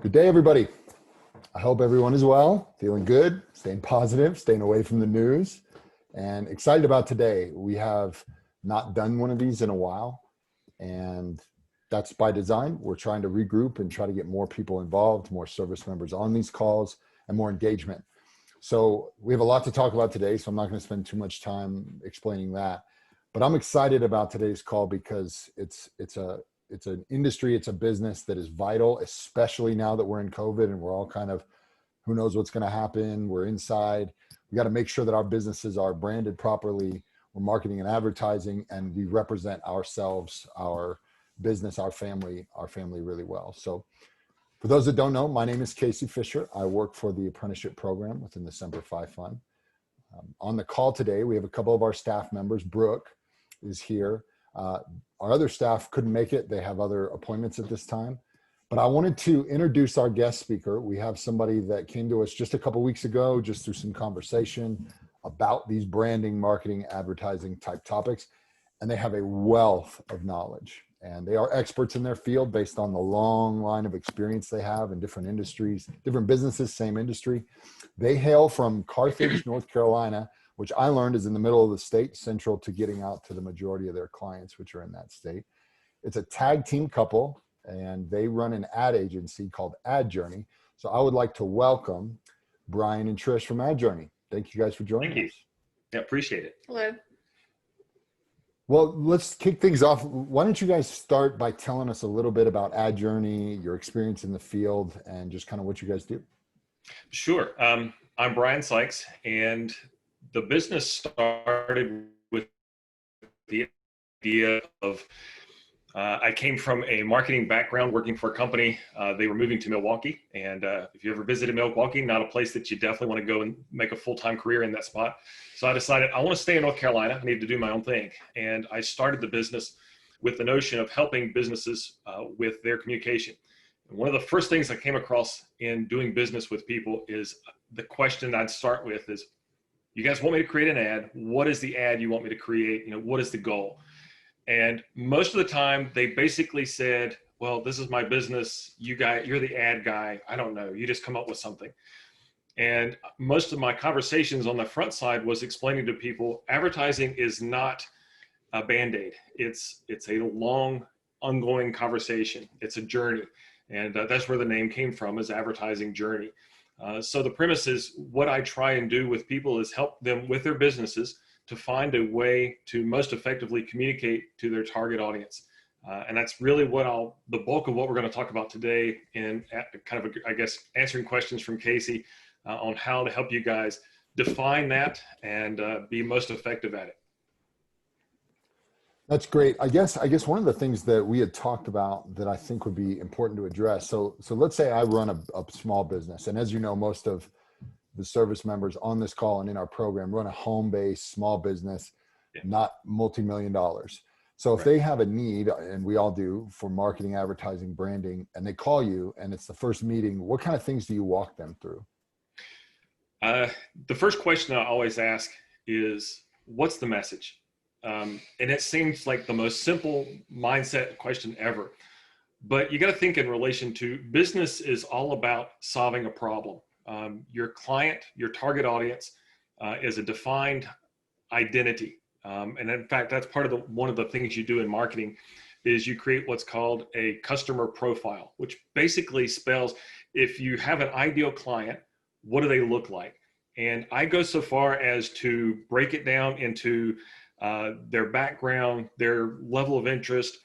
Good day, everybody. I hope everyone is well, feeling good, staying positive, staying away from the news, and excited about today. We have not done one of these in a while, and that's by design. We're trying to regroup and try to get more people involved, more service members on these calls, and more engagement. So we have a lot to talk about today, so I'm not going to spend too much time explaining that. But I'm excited about today's call because it's an industry, it's a business that is vital, especially now that we're in COVID and we're all kind of, who knows what's going to happen. We're inside. We got to make sure that our businesses are branded properly. We're marketing and advertising, and we represent ourselves, our business, our family really well. So for those that don't know, my name is Casey Fisher. I work for the apprenticeship program within the Semper Fi Fund. On the call today, we have a couple of our staff members. Brooke is here. Our other staff couldn't make it. They have other appointments at this time. But I wanted to introduce our guest speaker. We have somebody that came to us just a couple weeks ago, just through some conversation about these branding, marketing, advertising type topics. And they have a wealth of knowledge. And they are experts in their field based on the long line of experience they have in different industries, different businesses, same industry. They hail from Carthage, North Carolina, which I learned is in the middle of the state, central to getting out to the majority of their clients, which are in that state. It's a tag team couple, and they run an ad agency called Ad Journey. So I would like to welcome Brian and Trish from Ad Journey. Thank you guys for joining us. Yeah, appreciate it. Hello. Well, let's kick things off. Why don't you guys start by telling us a little bit about Ad Journey, your experience in the field, and just kind of what you guys do? Sure. I'm Brian Sykes, and the business started with the idea of I came from a marketing background working for a company. They were moving to Milwaukee. And if you ever visited Milwaukee, not a place that you definitely want to go and make a full-time career in that spot. So I decided I want to stay in North Carolina. I need to do my own thing. And I started the business with the notion of helping businesses with their communication. And one of the first things I came across in doing business with people is the question I'd start with is, you guys want me to create an ad? What is the ad you want me to create? What is the goal? And most of the time they basically said, well, this is my business. You're the ad guy. I don't know. You just come up with something. And most of my conversations on the front side was explaining to people, advertising is not a Band-Aid. It's a long, ongoing conversation. It's a journey. And that's where the name came from, is advertising journey. So the premise is, what I try and do with people is help them with their businesses to find a way to most effectively communicate to their target audience. And that's really the bulk of what we're going to talk about today, in kind of, I guess, answering questions from Casey on how to help you guys define that and be most effective at it. That's great. I guess one of the things that we had talked about that I think would be important to address. So let's say I run a small business, and as you know, most of the service members on this call and in our program run a home-based small business, not multi-million dollars. So if they have a need, and we all do, for marketing, advertising, branding, and they call you and it's the first meeting, what kind of things do you walk them through? The first question I always ask is, what's the message? And it seems like the most simple mindset question ever, but you got to think in relation to business is all about solving a problem. Your client, your target audience is a defined identity. And in fact, that's part of one of the things you do in marketing is you create what's called a customer profile, which basically spells, if you have an ideal client, what do they look like? And I go so far as to break it down into their background, their level of interest,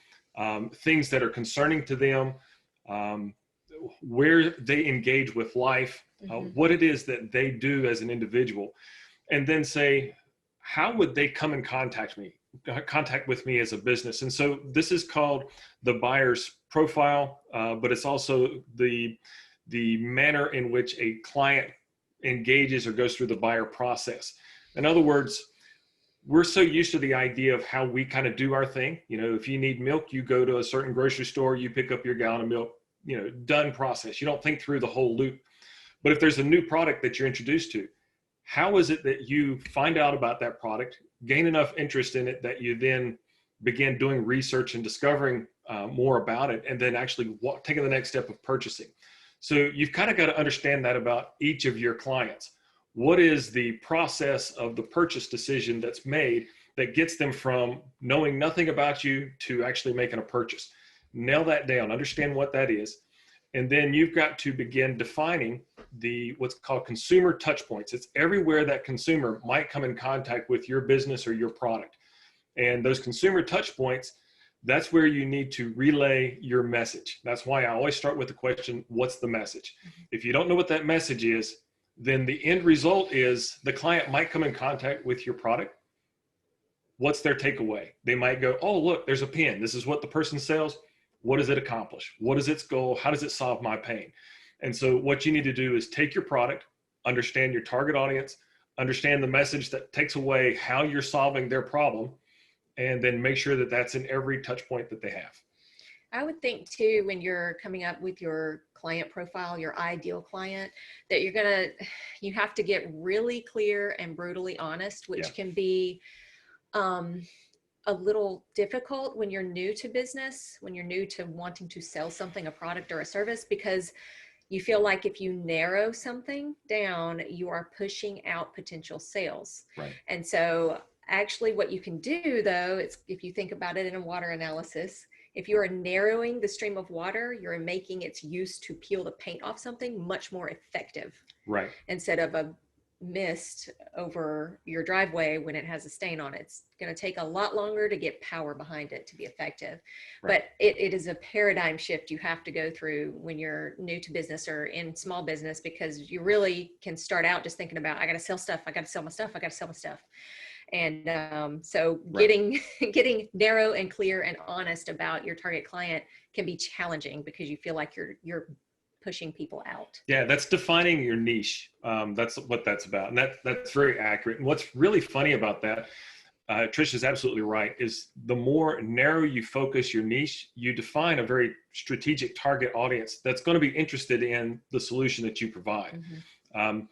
things that are concerning to them, where they engage with life, what it is that they do as an individual, and then say, how would they come in contact with me as a business? And so this is called the buyer's profile, but it's also the manner in which a client engages or goes through the buyer process. In other words, we're so used to the idea of how we kind of do our thing. If you need milk, you go to a certain grocery store, you pick up your gallon of milk, done process. You don't think through the whole loop. But if there's a new product that you're introduced to, how is it that you find out about that product, gain enough interest in it that you then begin doing research and discovering more about it, and then actually taking the next step of purchasing? So you've kind of got to understand that about each of your clients. What is the process of the purchase decision that's made that gets them from knowing nothing about you to actually making a purchase? Nail that down, understand what that is. And then you've got to begin defining what's called consumer touch points. It's everywhere that consumer might come in contact with your business or your product. And those consumer touch points, that's where you need to relay your message. That's why I always start with the question, what's the message? If you don't know what that message is, then the end result is the client might come in contact with your product. What's their takeaway? They might go, oh, look, there's a pen. This is what the person sells. What does it accomplish? What is its goal? How does it solve my pain? And so what you need to do is take your product, understand your target audience, understand the message that takes away how you're solving their problem, and then make sure that that's in every touch point that they have. I would think too, when you're coming up with your client profile, your ideal client, that you have to get really clear and brutally honest, which can be a little difficult when you're new to business, when you're new to wanting to sell something, a product or a service, because you feel like if you narrow something down, you are pushing out potential sales. Right. And so actually what you can do though, it's if you think about it in a water analysis, if you are narrowing the stream of water, you're making its use to peel the paint off something much more effective. Right. Instead of a mist over your driveway when it has a stain on it. It's going to take a lot longer to get power behind it to be effective. Right. But it is a paradigm shift you have to go through when you're new to business or in small business, because you really can start out just thinking about, I got to sell stuff. I got to sell my stuff. I got to sell my stuff. And so getting narrow and clear and honest about your target client can be challenging because you feel like you're pushing people out. Yeah, that's defining your niche. That's what that's about. And that's very accurate. And what's really funny about that, Trish is absolutely right, is the more narrow you focus your niche, you define a very strategic target audience that's going to be interested in the solution that you provide. Mm-hmm.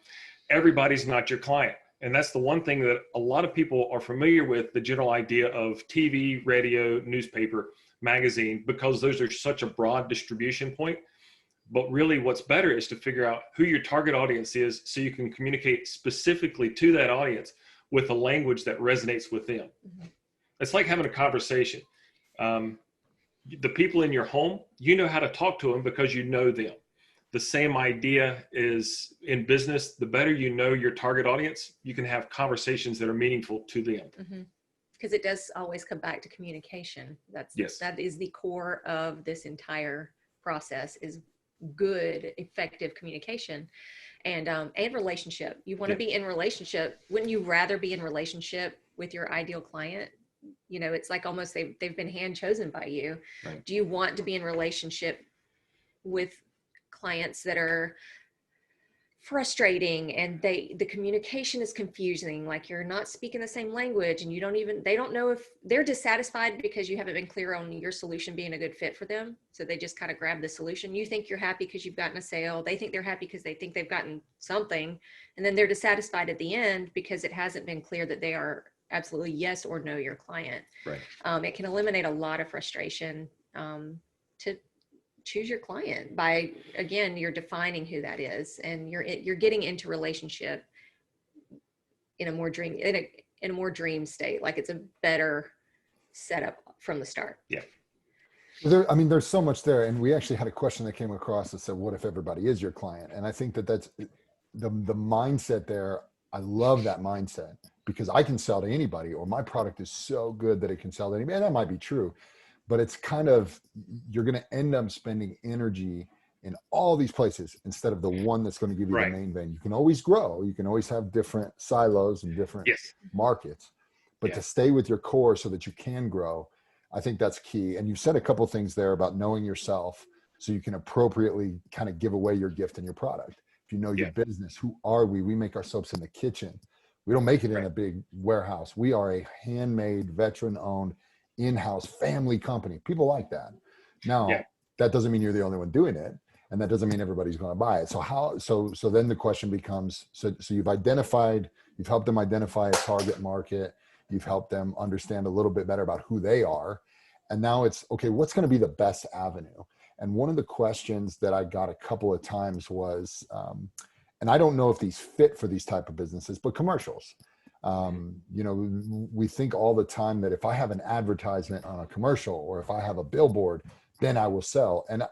Everybody's not your client. And that's the one thing that a lot of people are familiar with, the general idea of TV, radio, newspaper, magazine, because those are such a broad distribution point. But really what's better is to figure out who your target audience is so you can communicate specifically to that audience with a language that resonates with them. Mm-hmm. It's like having a conversation. The people in your home, you know how to talk to them because you know them. The same idea is in business. The better you know your target audience, you can have conversations that are meaningful to them. Mm-hmm. Because it does always come back to communication. That is the core of this entire process, is good, effective communication and relationship. You want to be in relationship. Wouldn't you rather be in relationship with your ideal client? You know, it's like almost they've been hand chosen by you. Right. Do you want to be in relationship with clients that are frustrating and the communication is confusing, like you're not speaking the same language and they don't know if they're dissatisfied because you haven't been clear on your solution being a good fit for them, so they just kind of grab the solution. You think you're happy because you've gotten a sale, they think they're happy because they think they've gotten something, and then they're dissatisfied at the end because it hasn't been clear that they are absolutely yes or no your client. Right. It can eliminate a lot of frustration to choose your client by, again, you're defining who that is, and you're getting into relationship in a more dream state. Like it's a better setup from the start. Yeah. There's so much there. And we actually had a question that came across that said, what if everybody is your client? And I think that's the mindset there. I love that mindset because I can sell to anybody, or my product is so good that it can sell to anybody. And that might be true. But it's kind of, you're going to end up spending energy in all these places instead of the one that's going to give you the main vein. You can always grow. You can always have different silos and different markets. But to stay with your core so that you can grow, I think that's key. And you said a couple of things there about knowing yourself so you can appropriately kind of give away your gift and your product. If you know your business, who are we? We make our soaps in the kitchen. We don't make it in a big warehouse. We are a handmade, veteran-owned, in-house family company. People like that. Now, that doesn't mean you're the only one doing it, and that doesn't mean everybody's going to buy it. So then the question becomes, so you've helped them identify a target market, you've helped them understand a little bit better about who they are, and now it's okay, what's going to be the best avenue? And one of the questions that I got a couple of times was, and I don't know if these fit for these type of businesses, but commercials. You know, we think all the time that if I have an advertisement on a commercial or if I have a billboard, then I will sell. And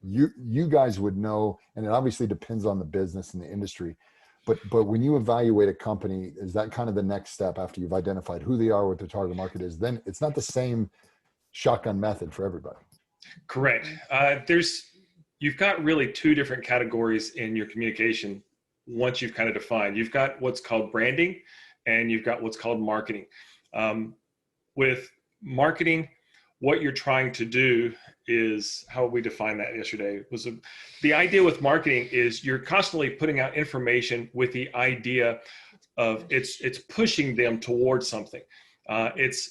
you guys would know, and it obviously depends on the business and the industry, but when you evaluate a company, is that kind of the next step after you've identified who they are, what their target market is? Then it's not the same shotgun method for everybody. Correct. You've got really two different categories in your communication. Once you've kind of defined, you've got what's called branding and you've got what's called marketing. With marketing, what you're trying to do is, how we defined that yesterday, the idea with marketing is you're constantly putting out information with the idea of it's pushing them towards something.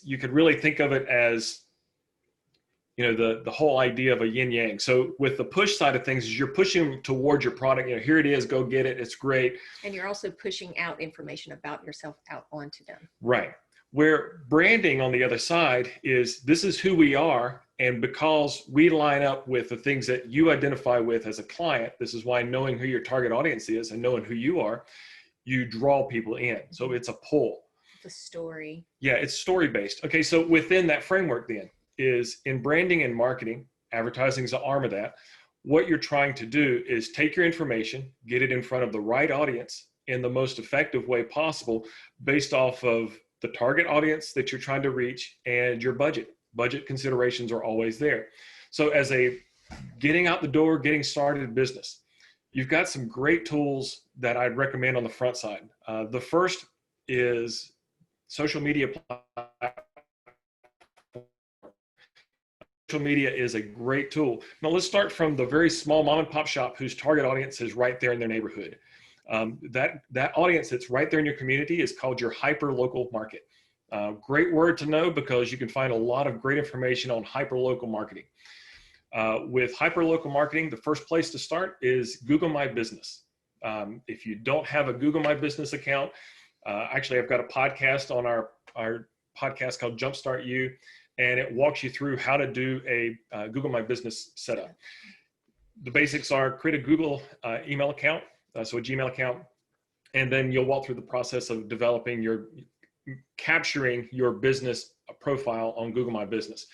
You could really think of it as, you know, the whole idea of a yin yang. So with the push side of things, is you're pushing them towards your product. You know, here it is, go get it. It's great. And you're also pushing out information about yourself out onto them. Right. Where branding on the other side is, this is who we are. And because we line up with the things that you identify with as a client, this is why knowing who your target audience is and knowing who you are, you draw people in. So it's a pull. The story. Yeah, it's story based. Okay, so within that framework then, is in branding and marketing, advertising is an arm of that. What you're trying to do is take your information, get it in front of the right audience in the most effective way possible based off of the target audience that you're trying to reach and your budget. Budget considerations are always there. So as a getting out the door, getting started business, you've got some great tools that I'd recommend on the front side. The first is social media platforms. Social media is a great tool. Now let's start from the very small mom and pop shop whose target audience is right there in their neighborhood. That audience that's right there in your community is called your hyper local market. Great word to know because you can find a lot of great information on hyper local marketing. With hyper local marketing, the first place to start is Google My Business. If you don't have a Google My Business account, actually I've got a podcast on our podcast called Jumpstart You, and it walks you through how to do a Google My Business setup. The basics are create a Google email account, so a Gmail account, and then you'll walk through the process of capturing your business profile on Google My Business.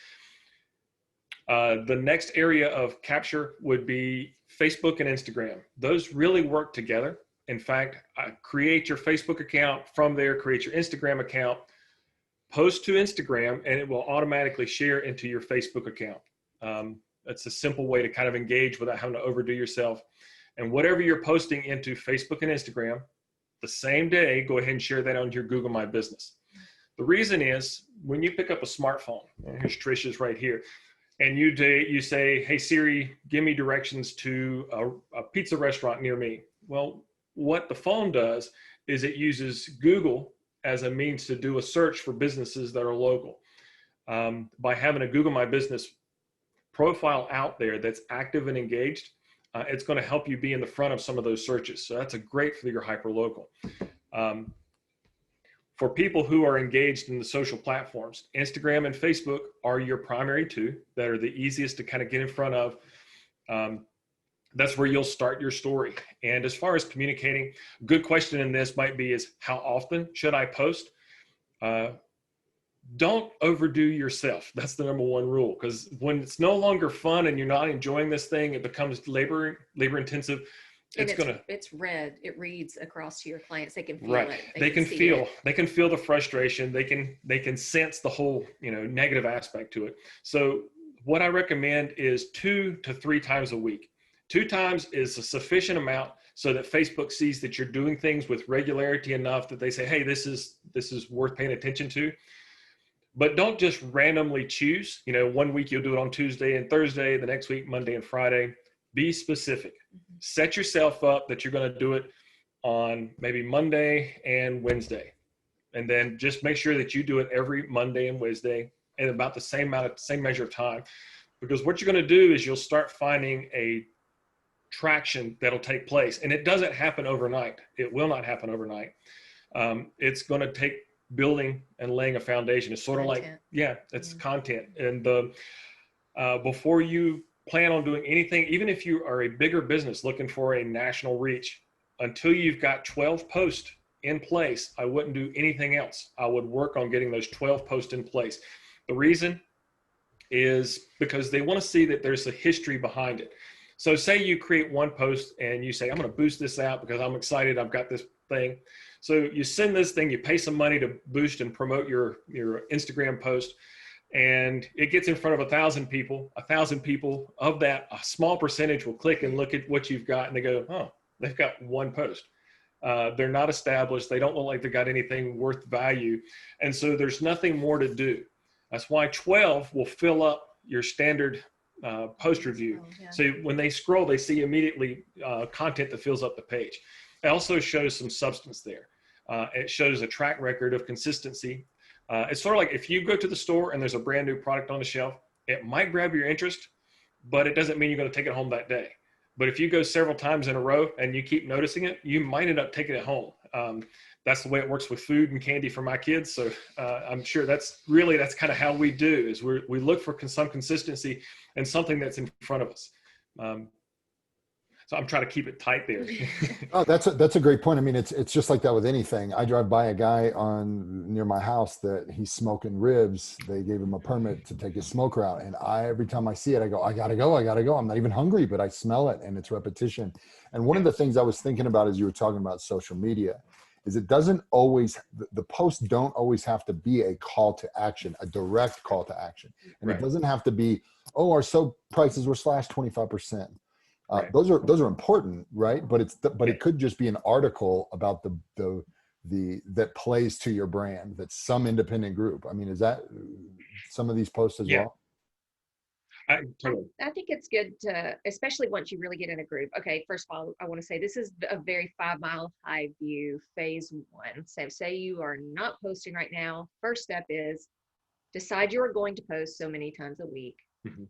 The next area of capture would be Facebook and Instagram. Those really work together. In fact, create your Facebook account, from there create your Instagram account, post to Instagram, and it will automatically share into your Facebook account. That's a simple way to kind of engage without having to overdo yourself. And whatever you're posting into Facebook and Instagram, the same day, go ahead and share that on your Google My Business. The reason is, when you pick up a smartphone, and here's Trisha's right here, and you say, hey Siri, give me directions to a pizza restaurant near me. Well, what the phone does is it uses Google as a means to do a search for businesses that are local. By having a Google My Business profile out there that's active and engaged, it's going to help you be in the front of some of those searches. So that's a great for your hyperlocal. For people who are engaged in the social platforms, Instagram and Facebook are your primary two that are the easiest to kind of get in front of. That's where you'll start your story. And as far as communicating, good question in this might be is, how often should I post? Don't overdo yourself. That's the number one rule, because when it's no longer fun and you're not enjoying this thing, it becomes labor intensive. It's red. It reads across to your clients. They can feel right. it. They can feel the frustration. They can sense the whole, negative aspect to it. So what I recommend is 2 to 3 times a week. 2 times is a sufficient amount so that Facebook sees that you're doing things with regularity enough that they say, hey, this is worth paying attention to. But don't just randomly choose. 1 week you'll do it on Tuesday and Thursday, the next week, Monday and Friday. Be specific. Mm-hmm. Set yourself up that you're going to do it on maybe Monday and Wednesday. And then just make sure that you do it every Monday and Wednesday in about the same measure of time. Because what you're going to do is you'll start finding a traction that'll take place. And it doesn't happen overnight. It will not happen overnight. It's going to take building and laying a foundation. It's sort of content. It's content. And before you plan on doing anything, even if you are a bigger business looking for a national reach, until you've got 12 posts in place, I wouldn't do anything else. I would work on getting those 12 posts in place. The reason is because they want to see that there's a history behind it. So say you create one post and you say, I'm going to boost this out because I'm excited, I've got this thing. So you send this thing, you pay some money to boost and promote your Instagram post, and it gets in front of 1,000 people. 1,000 people, of that, a small percentage will click and look at what you've got and they go, oh, they've got one post. They're not established. They don't look like they've got anything worth value. And so there's nothing more to do. That's why 12 will fill up your standard post review. Oh, yeah. So when they scroll, they see immediately content that fills up the page. It also shows some substance there. It shows a track record of consistency. It's sort of like if you go to the store and there's a brand new product on the shelf, it might grab your interest, but it doesn't mean you're going to take it home that day. But if you go several times in a row and you keep noticing it, you might end up taking it home. That's the way it works with food and candy for my kids. So I'm sure that's kind of how we do, is we look for some consistency and something that's in front of us. So I'm trying to keep it tight there. Oh, that's a great point. I mean, it's just like that with anything. I drive by a guy near my house that he's smoking ribs. They gave him a permit to take his smoker out. And every time I see it, I go, I gotta go. I'm not even hungry, but I smell it and it's repetition. And one of the things I was thinking about as you were talking about social media is it doesn't always, the posts don't always have to be a call to action, a direct call to action. And Right. It doesn't have to be, oh, our soap prices were slashed 25%. Right. Those are important, right? But it could just be an article about the that plays to your brand. That's some independent group. I mean, is that some of these posts as well? Totally. I think it's good to, especially once you really get in a group. Okay, first of all, I want to say this is a very 5 Mile High view, phase 1. So say you are not posting right now. First step is decide you are going to post so many times a week. Mm-hmm.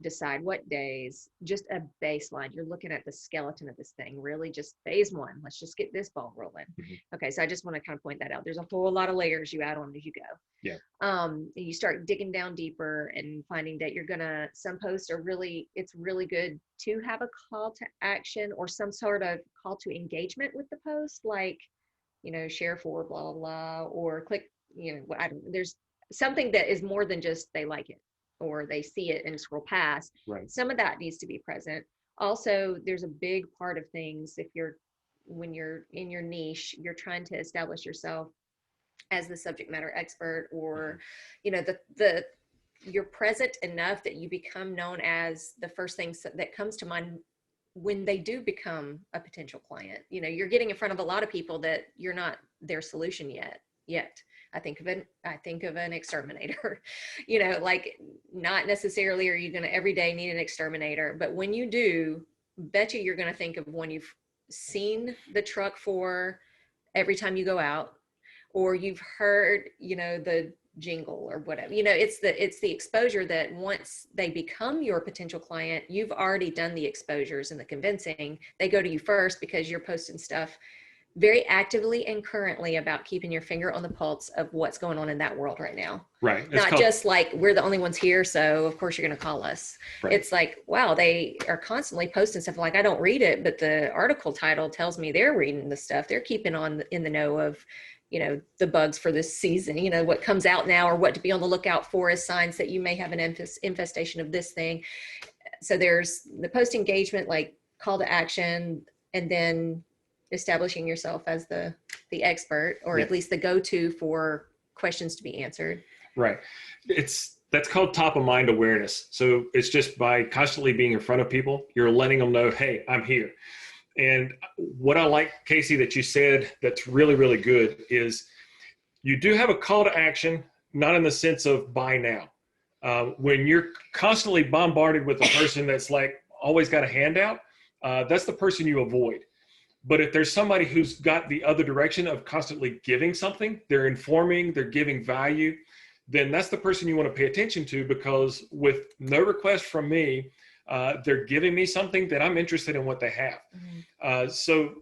Decide what days, just a baseline. You're looking at the skeleton of this thing, really just phase 1. Let's just get this ball rolling. Mm-hmm. Okay, so I just want to kind of point that out. There's a whole lot of layers you add on as you go. Yeah. You start digging down deeper and finding that some posts are it's really good to have a call to action or some sort of call to engagement with the post, like, share for blah, blah, blah, or click, there's something that is more than just they like it or they see it and scroll past. Right. Some of that needs to be present. Also, there's a big part of things when you're in your niche, you're trying to establish yourself as the subject matter expert, or you're present enough that you become known as the first thing that comes to mind when they do become a potential client. You're getting in front of a lot of people that you're not their solution yet. I think of an exterminator, like not necessarily are you going to every day need an exterminator, but when you do, bet you're going to think of one you've seen the truck for every time you go out, or you've heard, the jingle or whatever. It's the exposure that once they become your potential client, you've already done the exposures and the convincing. They go to you first because you're posting stuff very actively and currently about keeping your finger on the pulse of what's going on in that world right now. Right. Not just like we're the only ones here, so of course you're going to call us. Right. It's like, wow, they are constantly posting stuff. Like I don't read it, but the article title tells me they're reading the stuff. They're keeping in the know of, the bugs for this season, what comes out now or what to be on the lookout for as signs that you may have an infestation of this thing. So there's the post engagement, like call to action, and then establishing yourself as the expert, or at least the go-to for questions to be answered. Right. That's called top of mind awareness. So it's just by constantly being in front of people, you're letting them know, hey, I'm here. And what I like, Casey, that you said that's really, really good is you do have a call to action, not in the sense of buy now. When you're constantly bombarded with a person that's like always got a handout, that's the person you avoid. But if there's somebody who's got the other direction of constantly giving something, they're informing, they're giving value, then that's the person you want to pay attention to, because with no request from me, they're giving me something that I'm interested in what they have. Mm-hmm. So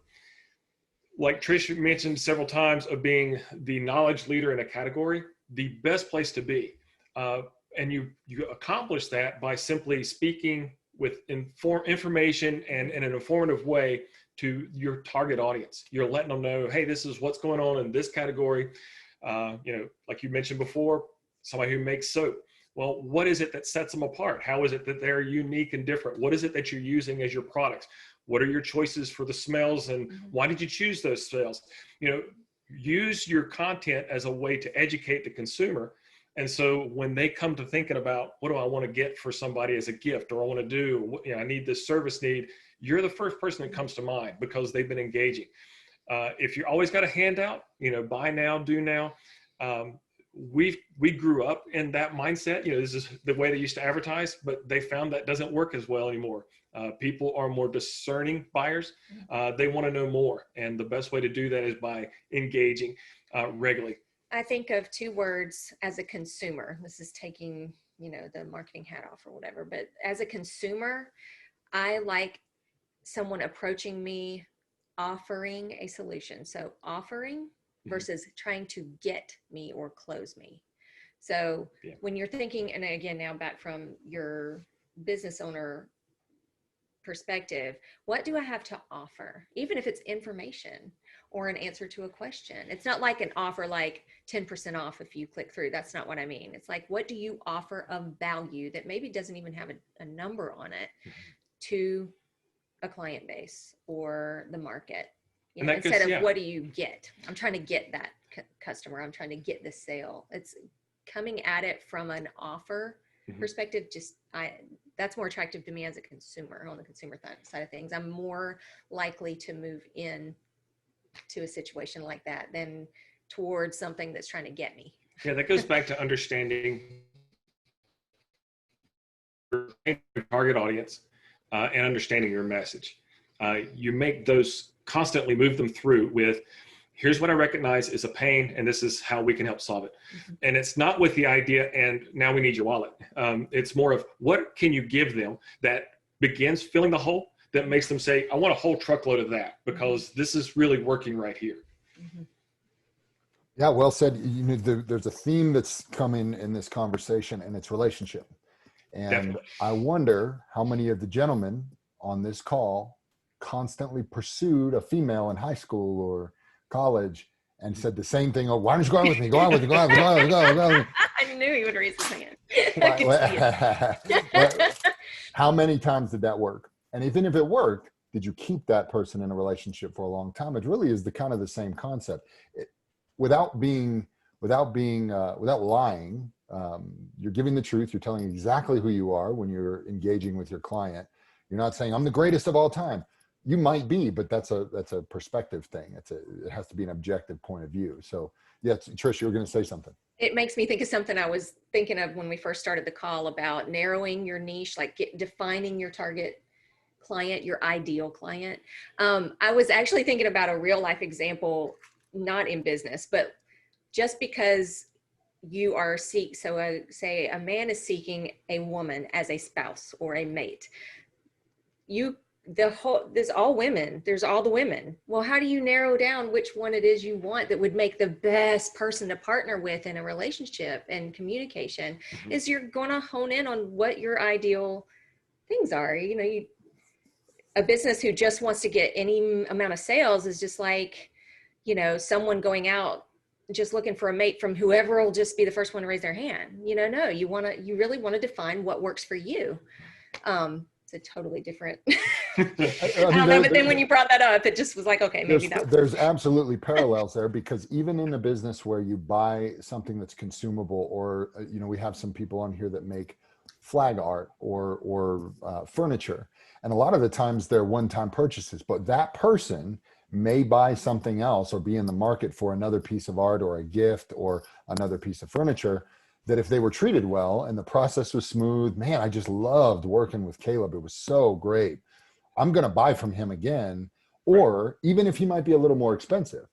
like Trish mentioned several times of being the knowledge leader in a category, the best place to be. And you accomplish that by simply speaking information and in an informative way to your target audience. You're letting them know, hey, this is what's going on in this category. Like you mentioned before, somebody who makes soap. Well, what is it that sets them apart? How is it that they're unique and different? What is it that you're using as your products? What are your choices for the smells, and why did you choose those smells? Use your content as a way to educate the consumer. And so when they come to thinking about, what do I want to get for somebody as a gift, or I want to do, I need this service need, you're the first person that comes to mind because they've been engaging. If you always got a handout, buy now, do now. We grew up in that mindset. This is the way they used to advertise, but they found that doesn't work as well anymore. People are more discerning buyers. They want to know more. And the best way to do that is by engaging regularly. I think of two words as a consumer. This is taking, the marketing hat off or whatever, but as a consumer, I like someone approaching me, offering a solution. So offering versus trying to get me or close me. So when you're thinking, and again, now back from your business owner perspective, what do I have to offer? Even if it's information or an answer to a question. It's not like an offer like 10% off if you click through. That's not what I mean. It's like, what do you offer of value that maybe doesn't even have a number on it to a client base or the market? Instead of what do you get? I'm trying to get that customer. I'm trying to get the sale. It's coming at it from an offer perspective. That's more attractive to me as a consumer, on the consumer side of things. I'm more likely to move in to a situation like that than towards something that's trying to get me. Yeah, that goes back to understanding your target audience and understanding your message. You make those constantly move them through with, here's what I recognize is a pain, and this is how we can help solve it. And it's not with the idea, and now we need your wallet. It's more of, what can you give them that begins filling the hole, that makes them say, I want a whole truckload of that, because this is really working right here. Yeah, well said. There's a theme that's coming in this conversation, and it's relationship. And Definitely. I wonder how many of the gentlemen on this call constantly pursued a female in high school or college and said the same thing. Oh, why don't you go out with me? Go out with me. Go out with me. Go out with me. Go out with me. I knew he would raise his hand. How many times did that work? And even if it worked, did you keep that person in a relationship for a long time? It really is the kind of the same concept. Without lying, you're giving the truth. You're telling exactly who you are when you're engaging with your client. You're not saying, I'm the greatest of all time. You might be, but that's a perspective thing. It has to be an objective point of view. So yeah, Trish, you were going to say something. It makes me think of something I was thinking of when we first started the call about narrowing your niche, like defining your target client, your ideal client. I was actually thinking about a real life example, not in business, but just because you are say a man is seeking a woman as a spouse or a mate. There's all women, there's all the women. Well, how do you narrow down which one it is you want that would make the best person to partner with in a relationship and communication? Is you're going to hone in on what your ideal things are. A business who just wants to get any amount of sales is just like, someone going out just looking for a mate from whoever will just be the first one to raise their hand. No, you really want to define what works for you. It's a totally different, I don't know, but then when you brought that up, it just was like, okay, maybe there's absolutely parallels there, because even in a business where you buy something that's consumable, or, we have some people on here that make flag art or furniture. And a lot of the times they're one-time purchases, but that person may buy something else or be in the market for another piece of art or a gift or another piece of furniture, that if they were treated well and the process was smooth, man, I just loved working with Caleb. It was so great. I'm going to buy from him again, or even if he might be a little more expensive,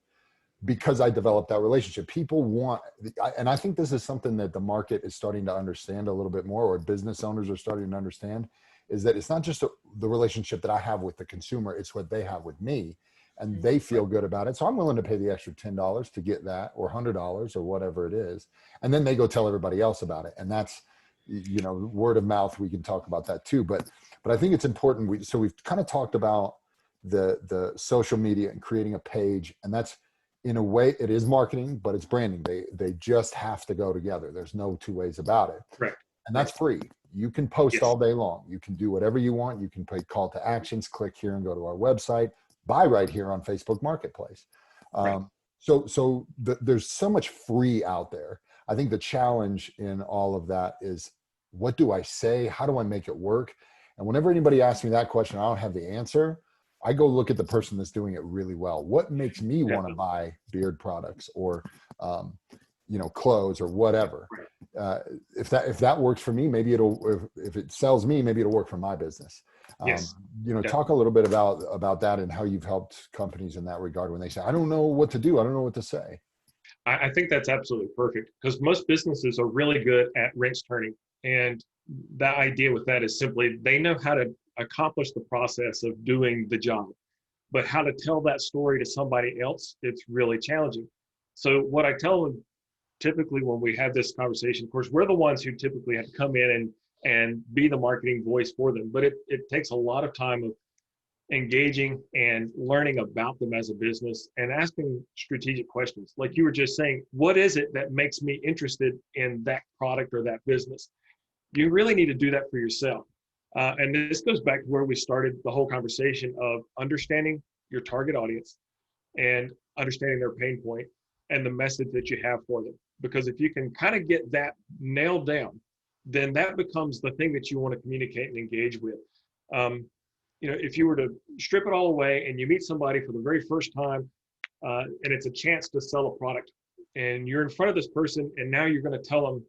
because I developed that relationship. People want, and I think this is something that the market is starting to understand a little bit more, or business owners are starting to understand, is that it's not just the relationship that I have with the consumer, it's what they have with me. And they feel good about it. So I'm willing to pay the extra $10 to get that, or $100 or whatever it is. And then they go tell everybody else about it. And that's, word of mouth. We can talk about that too. But But I think it's important. So we've kind of talked about the social media and creating a page, and that's, in a way, it is marketing, but it's branding. They just have to go together. There's no two ways about it. Right. And that's free. You can post Yes. all day long. You can do whatever you want. You can put call to actions, click here and go to our website, buy right here on Facebook Marketplace. Right. There's so much free out there. I think the challenge in all of that is, what do I say? How do I make it work? And whenever anybody asks me that question, I don't have the answer. I go look at the person that's doing it really well. What makes me want to buy beard products or, clothes or whatever? If that works for me, maybe if it sells me, maybe it'll work for my business. Yes. Talk a little bit about that and how you've helped companies in that regard when they say, I don't know what to do. I don't know what to say. I think that's absolutely perfect, because most businesses are really good at wrench turning. And the idea with that is simply they know how to accomplish the process of doing the job, but how to tell that story to somebody else, it's really challenging. So what I tell them typically when we have this conversation, of course, we're the ones who typically have to come in and be the marketing voice for them, but it takes a lot of time of engaging and learning about them as a business and asking strategic questions. Like you were just saying, what is it that makes me interested in that product or that business? You really need to do that for yourself. And this goes back to where we started the whole conversation of understanding your target audience and understanding their pain point and the message that you have for them. Because if you can kind of get that nailed down, then that becomes the thing that you want to communicate and engage with. If you were to strip it all away and you meet somebody for the very first time, and it's a chance to sell a product, and you're in front of this person, and now you're going to tell them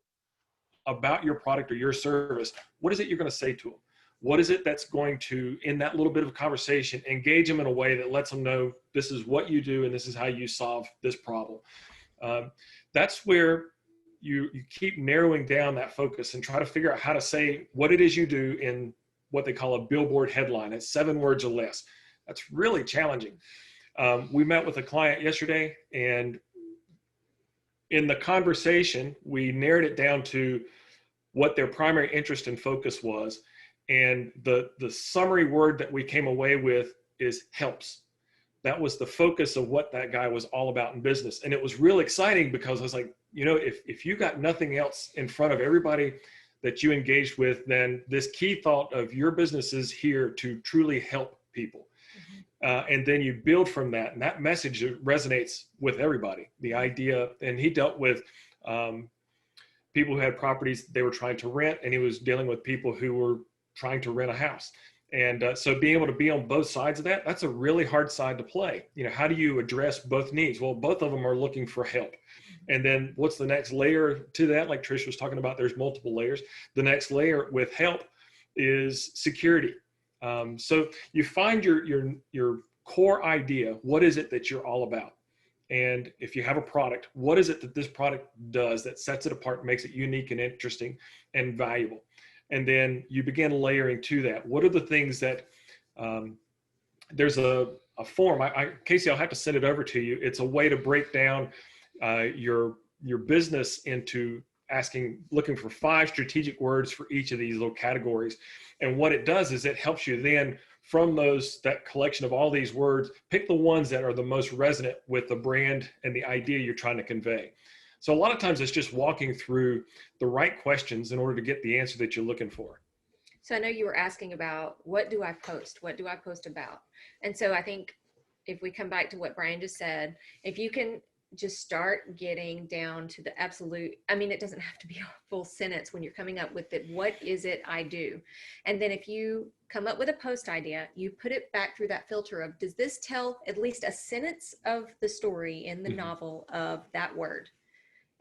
about your product or your service, what is it you're going to say to them? What is it that's going to, in that little bit of conversation, engage them in a way that lets them know this is what you do and this is how you solve this problem? That's where you keep narrowing down that focus and try to figure out how to say what it is you do in what they call a billboard headline. It's 7 words or less. That's really challenging. We met with a client yesterday, and in the conversation, we narrowed it down to what their primary interest and focus was. And the summary word that we came away with is helps. That was the focus of what that guy was all about in business. And it was real exciting because I was like, if you got nothing else in front of everybody that you engaged with, then this key thought of your business is here to truly help people. And then you build from that, and that message resonates with everybody. The idea, and he dealt with people who had properties they were trying to rent, and he was dealing with people who were trying to rent a house. And so being able to be on both sides of that, that's a really hard side to play. How do you address both needs? Well, both of them are looking for help. And then what's the next layer to that? Like Trish was talking about, there's multiple layers. The next layer with help is security. So you find your core idea. What is it that you're all about? And if you have a product, what is it that this product does that sets it apart, makes it unique and interesting and valuable? And then you begin layering to that. What are the things that, there's a form, Casey, I'll have to send it over to you. It's a way to break down your business into looking for 5 strategic words for each of these little categories. And what it does is it helps you then from that collection of all these words, pick the ones that are the most resonant with the brand and the idea you're trying to convey. So a lot of times it's just walking through the right questions in order to get the answer that you're looking for. So I know you were asking about what do I post? What do I post about? And so I think if we come back to what Brian just said, if you can just start getting down to the absolute, it doesn't have to be a full sentence when you're coming up with it. What is it I do? And then if you come up with a post idea, you put it back through that filter of, does this tell at least a sentence of the story in the novel of that word?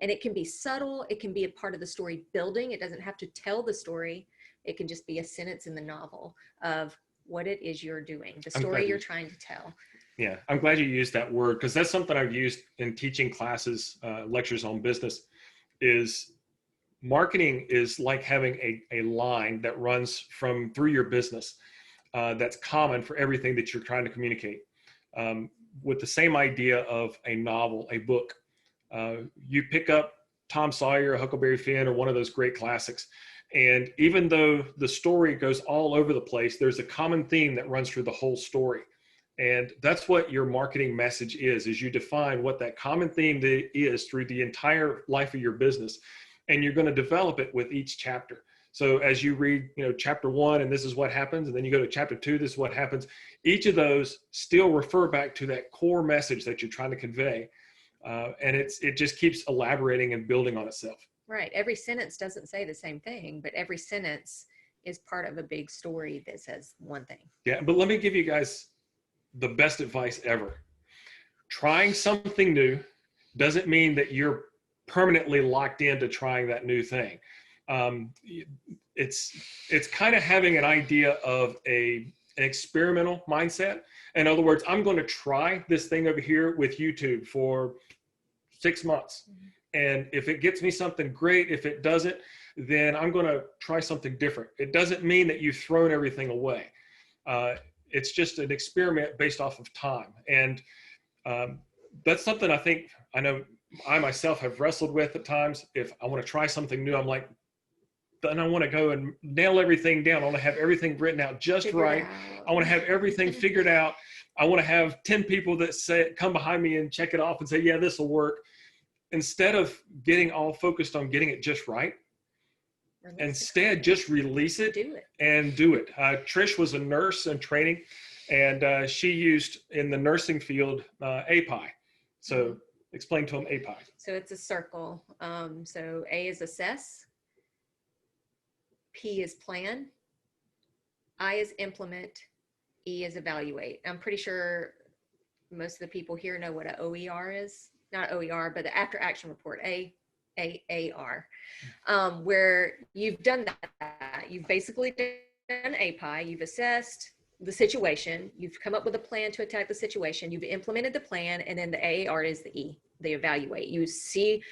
And it can be subtle. It can be a part of the story building. It doesn't have to tell the story. It can just be a sentence in the novel of what it is you're doing, the story you're trying to tell. Yeah, I'm glad you used that word, because that's something I've used in teaching classes, lectures on business, is marketing is like having a line that runs through your business that's common for everything that you're trying to communicate. With the same idea of a novel, a book, you pick up Tom Sawyer, Huckleberry Finn, or one of those great classics, And even though the story goes all over the place, there's a common theme that runs through the whole story. And that's what your marketing message is you define what that common theme is through the entire life of your business. And you're going to develop it with each chapter. So as you read, chapter 1, and this is what happens, and then you go to chapter 2, this is what happens. Each of those still refer back to that core message that you're trying to convey. And it just keeps elaborating and building on itself. Right. Every sentence doesn't say the same thing, but every sentence is part of a big story that says one thing. Yeah, but let me give you guys the best advice ever. Trying something new doesn't mean that you're permanently locked into trying that new thing. It's kind of having an idea of an experimental mindset. In other words, I'm going to try this thing over here with YouTube for 6 months. Mm-hmm. And if it gets me something great, if it doesn't, then I'm going to try something different. It doesn't mean that you've thrown everything away. It's just an experiment based off of time. And that's something I know I myself have wrestled with at times. If I want to try something new, I'm like, then I want to go and nail everything down. I want to have everything written out just right. I want to have everything figured out. I want to have 10 people that come behind me and check it off and say, yeah, this will work. Instead of getting all focused on getting it just right, instead just release it and do it. Trish was a nurse in training, and she used in the nursing field API. So explain to them API. So it's a circle. So A is assess, P is plan, I is implement, E is evaluate. I'm pretty sure most of the people here know what an OER is. Not OER, but the after action report, AAR, where you've done that. You've basically done API, you've assessed the situation, you've come up with a plan to attack the situation, you've implemented the plan, and then the AAR is the E, the evaluate. You see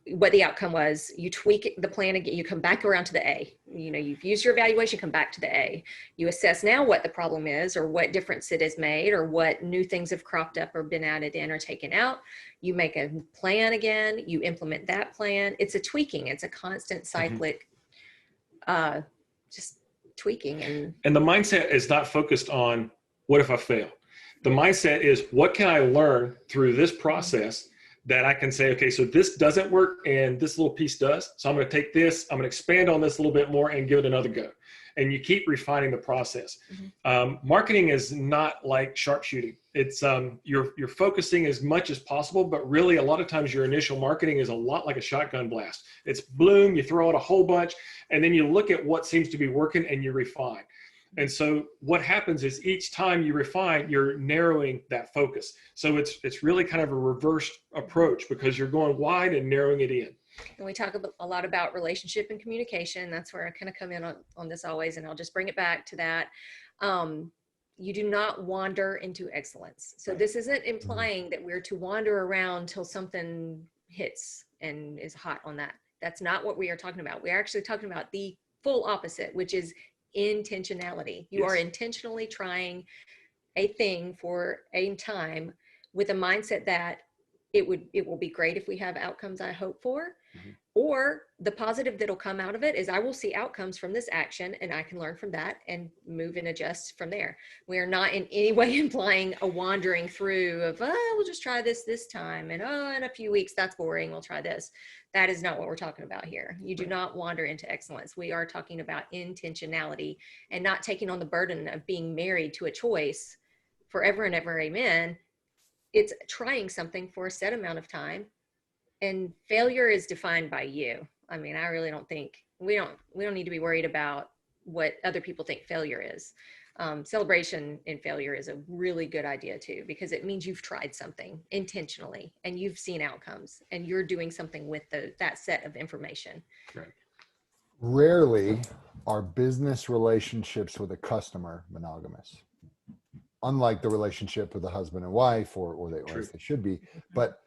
what the outcome was, you tweak the plan again, you come back around to the A. You've used your evaluation, come back to the A. You assess now what the problem is, or what difference it has made, or what new things have cropped up or been added in or taken out. You make a plan again, you implement that plan. It's a tweaking, it's a constant cyclic, just tweaking. And the mindset is not focused on what if I fail? The mindset is what can I learn through this process that I can say, okay, so this doesn't work and this little piece does. So I'm going to take this, I'm going to expand on this a little bit more and give it another go. And you keep refining the process. Mm-hmm. Marketing is not like sharpshooting. It's you're focusing as much as possible, but really a lot of times your initial marketing is a lot like a shotgun blast. It's bloom, you throw out a whole bunch, and then you look at what seems to be working and you refine. And so what happens is each time you refine, you're narrowing that focus. So it's really kind of a reverse approach because you're going wide and narrowing it in. And we talk a lot about relationship and communication. That's where I kind of come in on this always, and I'll just bring it back to that. You do not wander into excellence. So this isn't implying that we're to wander around till something hits and is hot on that. That's not what we are talking about. We're actually talking about the full opposite, which is intentionality. You are intentionally trying a thing for a time with a mindset that it will be great if we have outcomes I hope for, or the positive that'll come out of it is I will see outcomes from this action and I can learn from that and move and adjust from there. We are not in any way implying a wandering through of, we'll just try this time, and in a few weeks that's boring, we'll try this. That is not what we're talking about here. You do not wander into excellence. We are talking about intentionality and not taking on the burden of being married to a choice forever and ever, amen. It's trying something for a set amount of time, and failure is defined by you. I mean, I really don't think we don't need to be worried about what other people think failure is. Celebration in failure is a really good idea too, because it means you've tried something intentionally and you've seen outcomes and you're doing something with that set of information. Right. Rarely are business relationships with a customer monogamous, unlike the relationship with a husband and wife, or they should be. But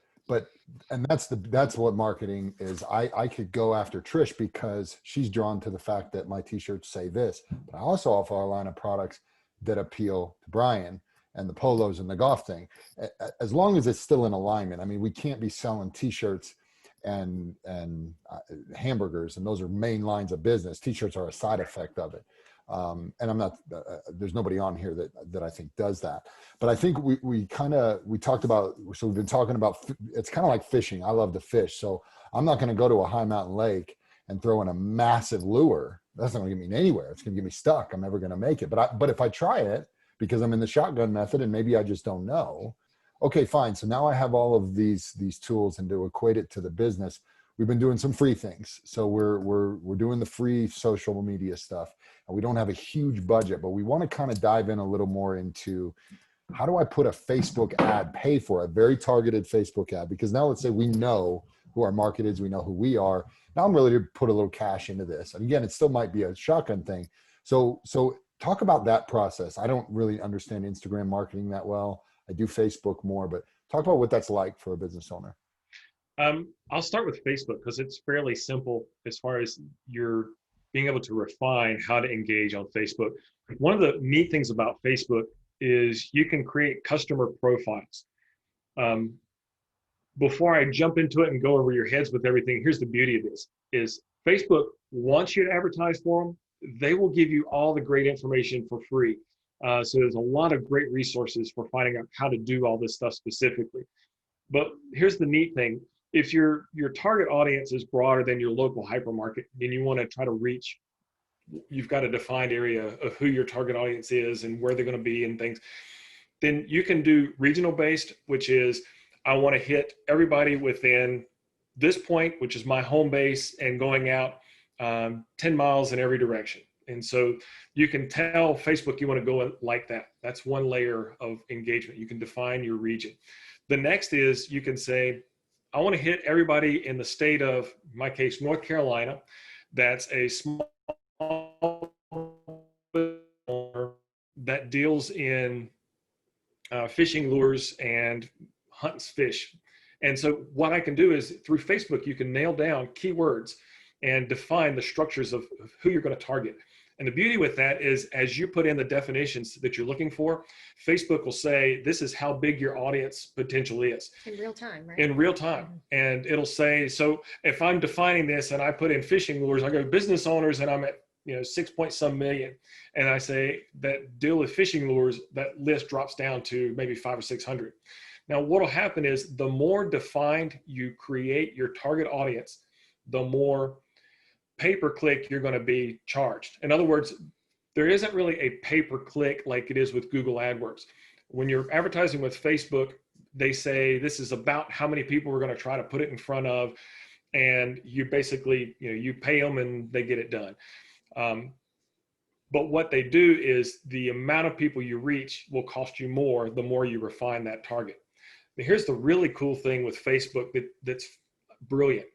and that's what marketing is. I could go after Trish because she's drawn to the fact that my t-shirts say this, but I also offer a line of products that appeal to Brian and the polos and the golf thing, as long as it's still in alignment. I mean, we can't be selling t-shirts and hamburgers, and those are main lines of business. T-shirts are a side effect of it. And I'm not, there's nobody on here that I think does that. But I think we talked about, so we've been talking about, it's kind of like fishing. I love to fish. So I'm not going to go to a high mountain lake and throw in a massive lure. That's not going to get me anywhere. It's going to get me stuck. I'm never going to make it. But if I try it, because I'm in the shotgun method and maybe I just don't know, okay, fine. So now I have all of these tools, and to equate it to the business, we've been doing some free things. So we're doing the free social media stuff, and we don't have a huge budget, but we want to kind of dive in a little more into how do I put a Facebook ad, pay for a very targeted Facebook ad? Because now let's say we know who our market is, we know who we are. Now I'm ready to put a little cash into this. And again, it still might be a shotgun thing. So talk about that process. I don't really understand Instagram marketing that well. I do Facebook more, but talk about what that's like for a business owner. I'll start with Facebook because it's fairly simple as far as you're being able to refine how to engage on Facebook. One of the neat things about Facebook is you can create customer profiles. Before I jump into it and go over your heads with everything, here's the beauty of this, is Facebook wants you to advertise for them. They will give you all the great information for free. So there's a lot of great resources for finding out how to do all this stuff specifically. But here's the neat thing. If your target audience is broader than your local hypermarket, then you want to try to reach, you've got a defined area of who your target audience is and where they're going to be and things. Then you can do regional based, which is, I want to hit everybody within this point, which is my home base, and going out 10 miles in every direction. And so you can tell Facebook you want to go like that. That's one layer of engagement. You can define your region. The next is you can say, I want to hit everybody in the state of, in my case, North Carolina. That's a small that deals in fishing lures and hunts fish. And so what I can do is through Facebook, you can nail down keywords and define the structures of who you're going to target. And the beauty with that is, as you put in the definitions that you're looking for, Facebook will say, this is how big your audience potential is. In real time, right? In real time. And it'll say, so if I'm defining this and I put in fishing lures, I go business owners and I'm at 6 point some million. And I say that deal with fishing lures, that list drops down to maybe 500 or 600. Now, what'll happen is the more defined you create your target audience, the more pay-per-click you're going to be charged. In other words, there isn't really a pay-per-click like it is with Google AdWords. When you're advertising with Facebook, they say this is about how many people we're going to try to put it in front of, and you basically, you pay them and they get it done. But what they do is the amount of people you reach will cost you more the more you refine that target. Now, here's the really cool thing with Facebook that's brilliant.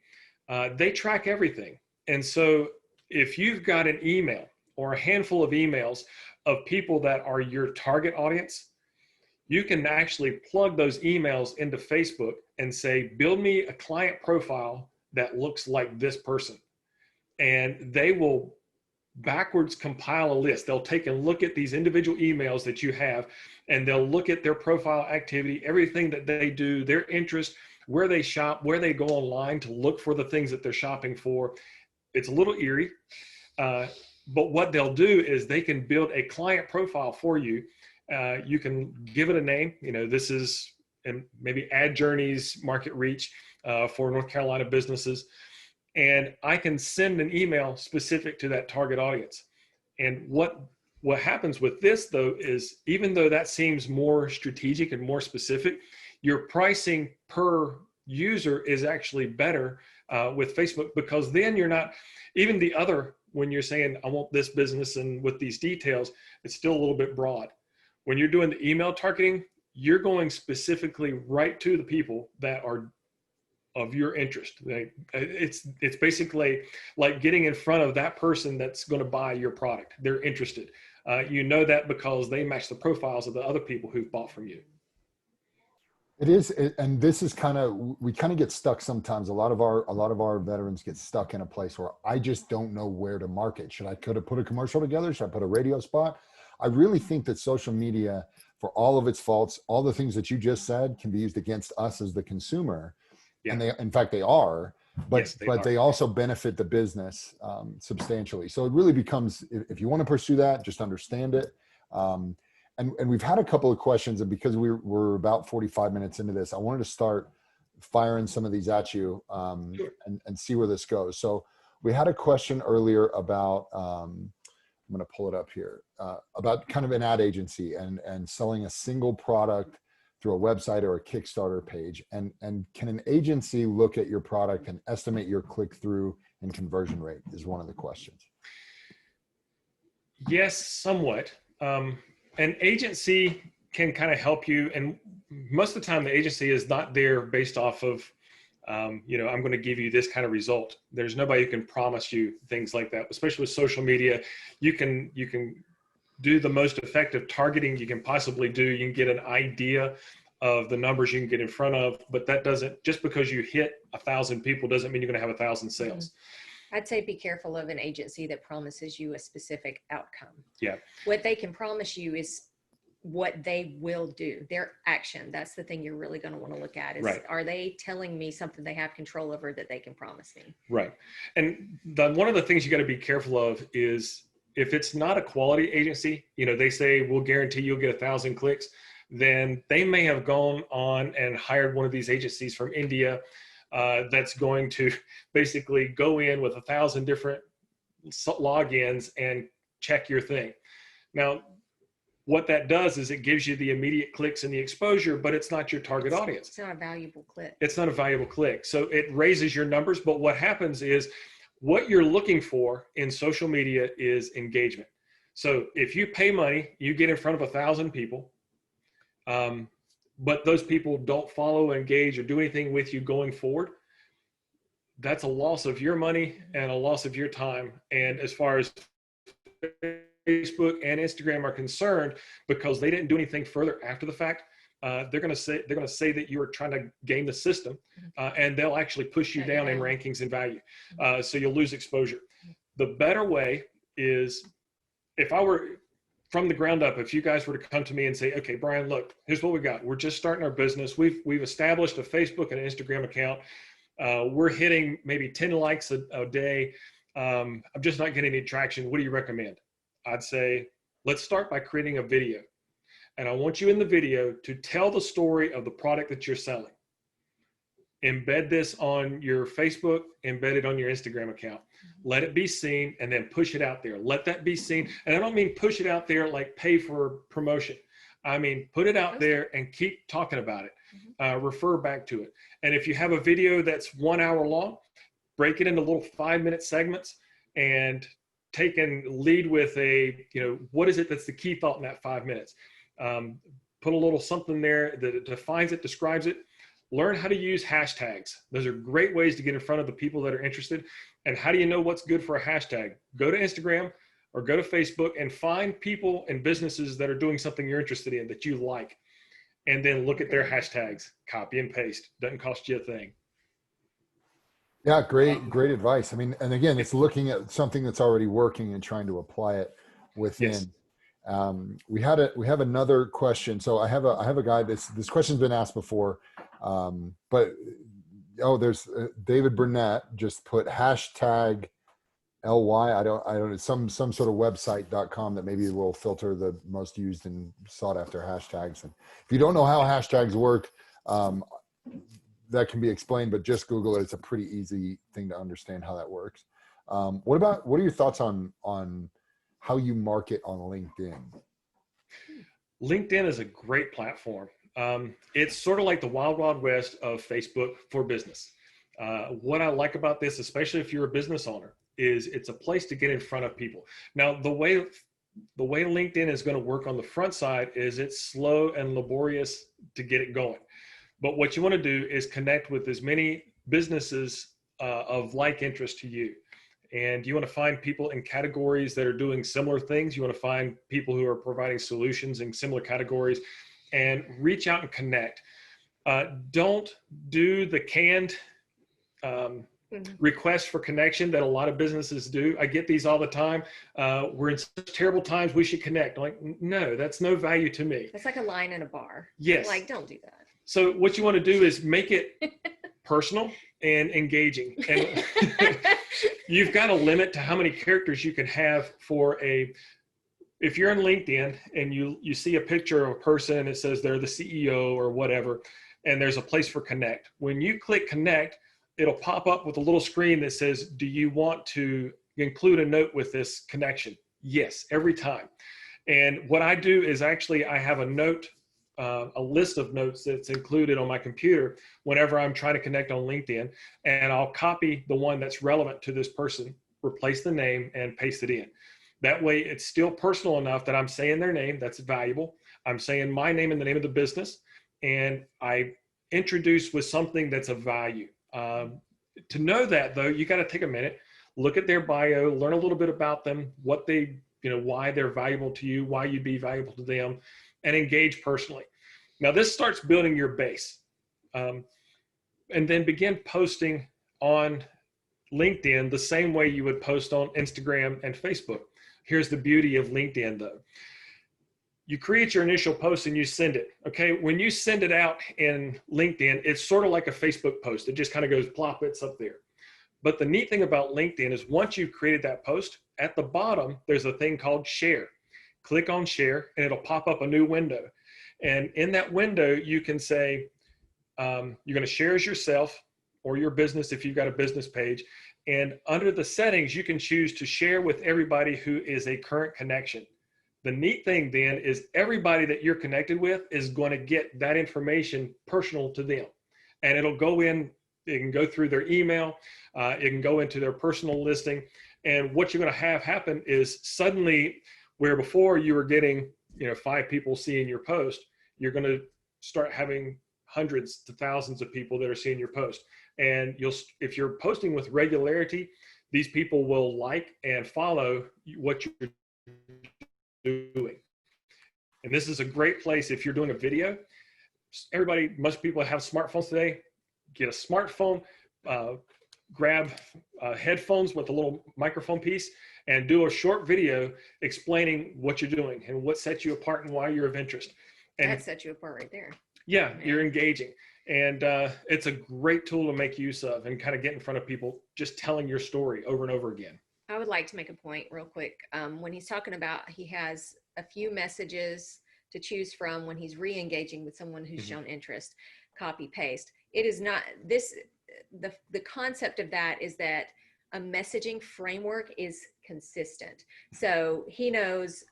They track everything. And so if you've got an email or a handful of emails of people that are your target audience, you can actually plug those emails into Facebook and say, build me a client profile that looks like this person. And they will backwards compile a list. They'll take and look at these individual emails that you have, and they'll look at their profile activity, everything that they do, their interest, where they shop, where they go online to look for the things that they're shopping for. It's a little eerie, but what they'll do is they can build a client profile for you. You can give it a name. This is maybe Ad Journeys Market Reach for North Carolina businesses. And I can send an email specific to that target audience. And what happens with this, though, is even though that seems more strategic and more specific, your pricing per user is actually better with Facebook, because then you're not, even the other, when you're saying, I want this business and with these details, it's still a little bit broad. When you're doing the email targeting, you're going specifically right to the people that are of your interest. It's basically like getting in front of that person that's going to buy your product. They're interested. That because they match the profiles of the other people who've bought from you. It is, and this is we kind of get stuck sometimes. A lot of our veterans get stuck in a place where I just don't know where to market. Could I put a commercial together? Should I put a radio spot? I really think that social media, for all of its faults, all the things that you just said, can be used against us as the consumer. Yeah. And in fact, they are. but Yes, they but are. they also benefit the business substantially. So it really becomes, if you want to pursue that, just understand it. And we've had a couple of questions, and because we're about 45 minutes into this, I wanted to start firing some of these at you, Sure. and see where this goes. So we had a question earlier about, I'm going to pull it up here, about kind of an ad agency and selling a single product through a website or a Kickstarter page. And can an agency look at your product and estimate your click-through and conversion rate is one of the questions. Yes, somewhat. An agency can kind of help you. And most of the time the agency is not there based off of, I'm going to give you this kind of result. There's nobody who can promise you things like that, especially with social media. You can do the most effective targeting you can possibly do. You can get an idea of the numbers you can get in front of, but that doesn't, just because you hit 1,000 people doesn't mean you're going to have 1,000 sales. I'd say be careful of an agency that promises you a specific outcome. Yeah. What they can promise you is what they will do, their action. That's the thing you're really going to want to look at is, right. Are they telling me something they have control over that they can promise me? Right. And one of the things you got to be careful of is if it's not a quality agency, they say, we'll guarantee you'll get 1,000 clicks, then they may have gone on and hired one of these agencies from India that's going to basically go in with 1,000 different logins and check your thing. Now, what that does is it gives you the immediate clicks and the exposure, but it's not your target audience. It's not a valuable click. It's not a valuable click. So it raises your numbers, but what happens is what you're looking for in social media is engagement. So if you pay money, you get in front of 1,000 people, but those people don't follow, engage, or do anything with you going forward, that's a loss of your money and a loss of your time. And as far as Facebook and Instagram are concerned, because they didn't do anything further after the fact, they're going to say that you're trying to game the system, and they'll actually push you down in rankings and value. So you'll lose exposure. The better way is, if I were from the ground up, if you guys were to come to me and say, okay, Brian, look, here's what we got. We're just starting our business. We've established a Facebook and an Instagram account. We're hitting maybe 10 likes a day. I'm just not getting any traction. What do you recommend? I'd say, let's start by creating a video. And I want you in the video to tell the story of the product that you're selling. Embed this on your Facebook, embed it on your Instagram account. Let it be seen, and then push it out there. Let that be seen. And I don't mean push it out there like pay for promotion. I mean, put it out there and keep talking about it. Refer back to it. And if you have a video that's 1 hour long, break it into little 5-minute segments and take and lead with what is it that's the key thought in that 5 minutes? Put a little something there that defines it, describes it. Learn how to use hashtags. Those are great ways to get in front of the people that are interested. And how do you know what's good for a hashtag? Go to Instagram or go to Facebook and find people and businesses that are doing something you're interested in that you like. And then look at their hashtags, copy and paste. Doesn't cost you a thing. Yeah, great advice. I mean, and again, it's looking at something that's already working and trying to apply it within. Yes. We have another question. So I have a guy. This question's been asked before, but there's David Burnett just put hashtag LY. I don't some sort of website.com that maybe will filter the most used and sought after hashtags. And if you don't know how hashtags work, that can be explained, but just Google it. It's a pretty easy thing to understand how that works. What are your thoughts on how you market on LinkedIn? LinkedIn is a great platform. It's sort of like the wild, wild west of Facebook for business. What I like about this, especially if you're a business owner, is it's a place to get in front of people. Now, the way LinkedIn is going to work on the front side is it's slow and laborious to get it going. But what you want to do is connect with as many businesses of like interest to you. And you want to find people in categories that are doing similar things. You want to find people who are providing solutions in similar categories and reach out and connect. Don't do the canned requests for connection that a lot of businesses do. I get these all the time. We're in such terrible times, we should connect. I'm like, no, that's no value to me. It's like a line in a bar. Yes. Like, don't do that. So what you want to do is make it personal and engaging. And you've got a limit to how many characters you can have for if you're on LinkedIn and you see a picture of a person and it says they're the CEO or whatever, and there's a place for connect. When you click connect, it'll pop up with a little screen that says, do you want to include a note with this connection? Yes, every time. And what I do is actually I have a note, a list of notes that's included on my computer whenever I'm trying to connect on LinkedIn, and I'll copy the one that's relevant to this person, replace the name, and paste it in. That way it's still personal enough that I'm saying their name, that's valuable. I'm saying my name and the name of the business, and I introduce with something that's of value. To know that though, you got to take a minute, look at their bio, learn a little bit about them, what they, why they're valuable to you, why you'd be valuable to them, and engage personally. Now this starts building your base. And then begin posting on LinkedIn the same way you would post on Instagram and Facebook. Here's the beauty of LinkedIn though. You create your initial post and you send it. Okay, when you send it out in LinkedIn, it's sort of like a Facebook post. It just kind of goes plop, it's up there. But the neat thing about LinkedIn is once you've created that post, at the bottom, there's a thing called share. Click on share and it'll pop up a new window. And in that window, you can say, you're going to share as yourself or your business if you've got a business page. And under the settings, you can choose to share with everybody who is a current connection. The neat thing then is everybody that you're connected with is going to get that information personal to them. And it'll go in, it can go through their email, it can go into their personal listing. And what you're going to have happen is suddenly, where before you were getting 5 people seeing your post, you're going to start having hundreds to thousands of people that are seeing your post. And if you're posting with regularity, these people will like and follow what you're doing. And this is a great place if you're doing a video. Most people have smartphones today. Get a smartphone, grab headphones with a little microphone piece, and do a short video explaining what you're doing and what sets you apart and why you're of interest. And that sets you apart right there. Yeah, you're engaging. And it's a great tool to make use of and kind of get in front of people, just telling your story over and over again. I would like to make a point real quick. When he's talking about he has a few messages to choose from when he's re-engaging with someone who's shown interest, copy paste. It is not this, the concept of that is that a messaging framework is consistent. So he knows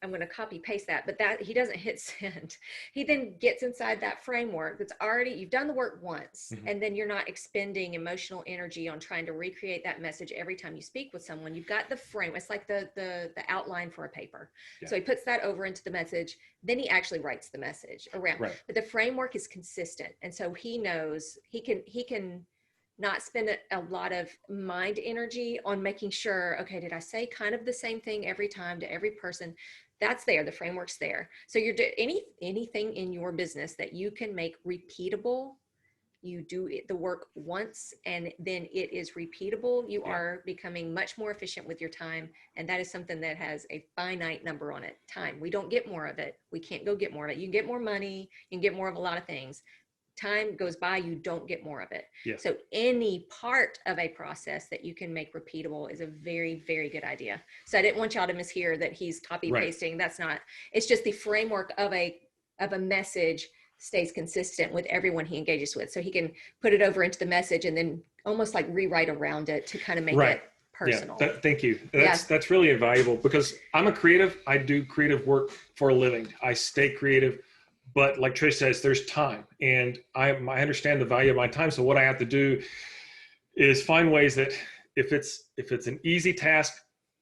I'm going to copy paste that, but that he doesn't hit send. He then gets inside that framework that's already, you've done the work once, and then you're not expending emotional energy on trying to recreate that message every time you speak with someone. You've got the frame. It's like the outline for a paper. Yeah. So he puts that over into the message. Then he actually writes the message around, right. But the framework is consistent. And so he knows he can not spend a lot of mind energy on making sure, okay, did I say kind of the same thing every time to every person? That's there, the framework's there. So you're anything in your business that you can make repeatable, you do the work once and then it is repeatable, you are becoming much more efficient with your time. And that is something that has a finite number on it, time. We don't get more of it. We can't go get more of it. You can get more money, you can get more of a lot of things. Time goes by, you don't get more of it. Yes. So any part of a process that you can make repeatable is a very, very good idea. So I didn't want y'all to mishear that he's copy pasting. Right. That's not, it's just the framework of a message stays consistent with everyone he engages with. So he can put it over into the message and then almost like rewrite around it to kind of make it personal. Yeah, thank you. That's really invaluable because I'm a creative. I do creative work for a living. I stay creative. But like Trish says, there's time, and I understand the value of my time. So what I have to do is find ways that if it's an easy task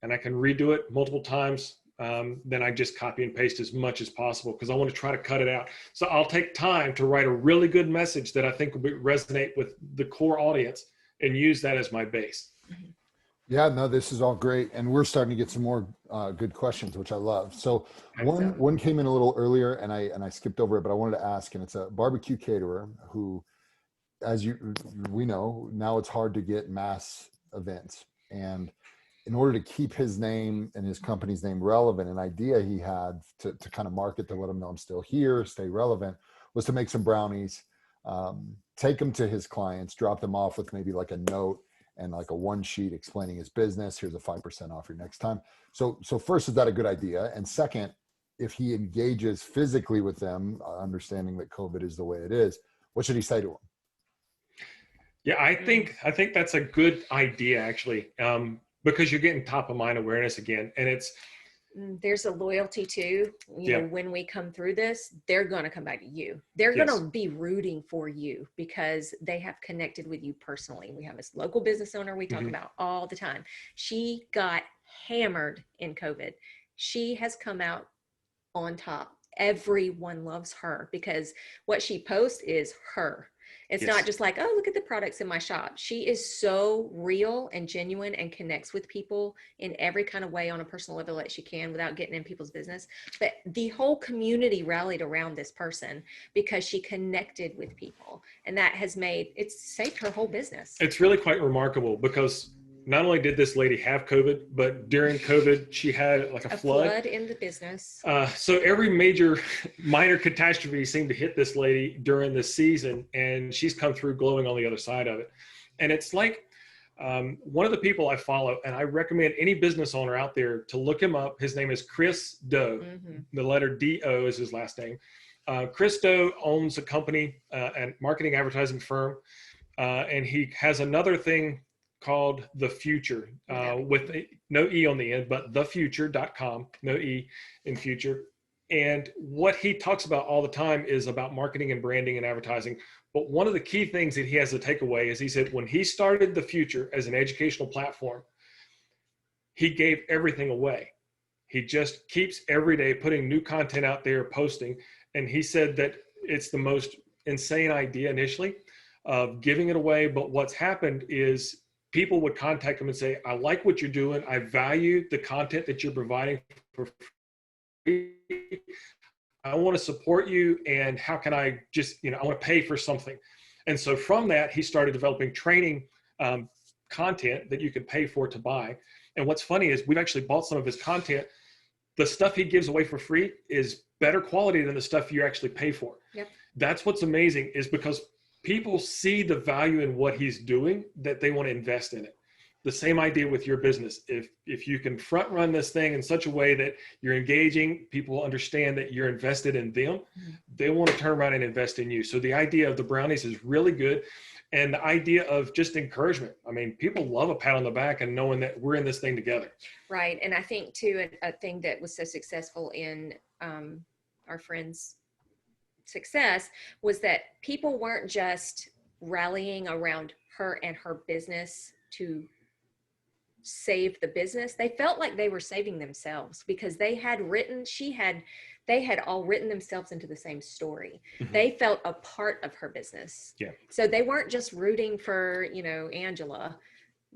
and I can redo it multiple times, then I just copy and paste as much as possible because I want to try to cut it out. So I'll take time to write a really good message that I think will resonate with the core audience and use that as my base. Yeah, no, this is all great. And we're starting to get some more good questions, which I love. So one came in a little earlier and I skipped over it, but I wanted to ask, and it's a barbecue caterer who, as we know, now it's hard to get mass events. And in order to keep his name and his company's name relevant, an idea he had to kind of market to let him know I'm still here, stay relevant, was to make some brownies take them to his clients, drop them off with maybe like a note and like a one sheet explaining his business. Here's a 5% off your next time. So first, is that a good idea? And second, if he engages physically with them, understanding that COVID is the way it is, what should he say to them? Yeah, I think that's a good idea, actually, because you're getting top of mind awareness again, and it's there's a loyalty too. You know, when we come through this, they're going to come back to you. They're going to be rooting for you because they have connected with you personally. We have this local business owner we talk about all the time. She got hammered in COVID. She has come out on top. Everyone loves her because what she posts is her. It's not just like, oh, look at the products in my shop. She is so real and genuine and connects with people in every kind of way on a personal level that she can without getting in people's business. But the whole community rallied around this person because she connected with people. And that has it's saved her whole business. It's really quite remarkable because not only did this lady have COVID, but during COVID, she had like a flood in the business. So every minor catastrophe seemed to hit this lady during this season, and she's come through glowing on the other side of it. And it's like one of the people I follow, and I recommend any business owner out there to look him up. His name is Chris Do. The letter D-O is his last name. Chris Do owns a company and marketing advertising firm, and he has another thing called The Future, with no E on the end, but thefuture.com, no E in future. And what he talks about all the time is about marketing and branding and advertising. But one of the key things that he has to take away is he said, when he started The Future as an educational platform, he gave everything away. He just keeps every day putting new content out there, posting. And he said that it's the most insane idea initially of giving it away. But what's happened is people would contact him and say, I like what you're doing. I value the content that you're providing for free. I want to support you. And how can I just, I want to pay for something. And so from that, he started developing training content that you could pay for to buy. And what's funny is we've actually bought some of his content. The stuff he gives away for free is better quality than the stuff you actually pay for. Yep. That's what's amazing, is because people see the value in what he's doing, that they want to invest in it. The same idea with your business. If you can front run this thing in such a way that you're engaging, people understand that you're invested in them, they want to turn around and invest in you. So the idea of the brownies is really good. And the idea of just encouragement. I mean, people love a pat on the back and knowing that we're in this thing together. Right. And I think too, a thing that was so successful in our friends' success was that people weren't just rallying around her and her business to save the business. They felt like they were saving themselves because they had all written themselves into the same story. They felt a part of her business. Yeah. So they weren't just rooting for, Angela,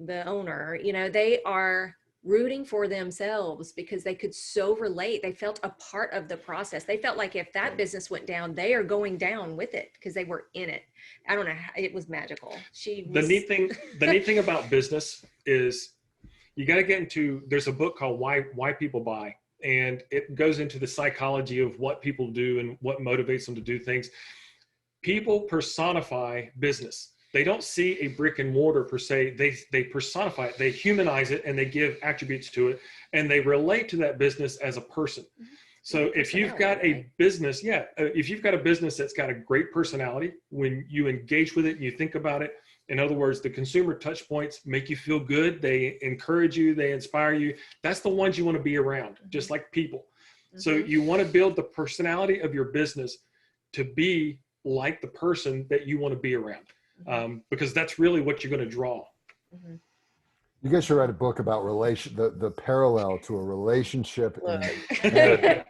the owner, they are rooting for themselves because they could so relate. They felt a part of the process. They felt like if that business went down, they are going down with it because they were in it. I don't know. It was magical. The neat thing about business is you got to get into, there's a book called Why People Buy. And it goes into the psychology of what people do and what motivates them to do things. People personify business. They don't see a brick and mortar per se. They personify it, they humanize it, and they give attributes to it, and they relate to that business as a person. So if you've got a business, if you've got a business that's got a great personality, when you engage with it and you think about it, in other words, the consumer touch points make you feel good. They encourage you. They inspire you. That's the ones you want to be around, just like people. So you want to build the personality of your business to be like the person that you want to be around, because that's really what you're going to draw. You guys should write a book about the parallel to a relationship to the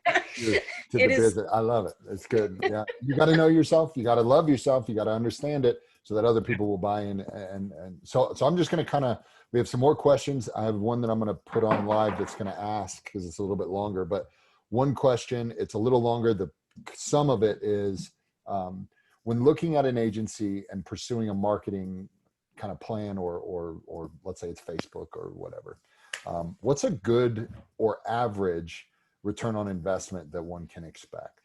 business. I love it. It's good. Yeah, you got to know yourself. You got to love yourself. You got to understand it so that other people will buy in. And so I'm just going to we have some more questions. I have one that I'm going to put on live that's going to ask because it's a little bit longer. But one question, it's a little longer. The sum of it is when looking at an agency and pursuing a marketing kind of plan, or let's say it's Facebook or whatever, what's a good or average return on investment that one can expect?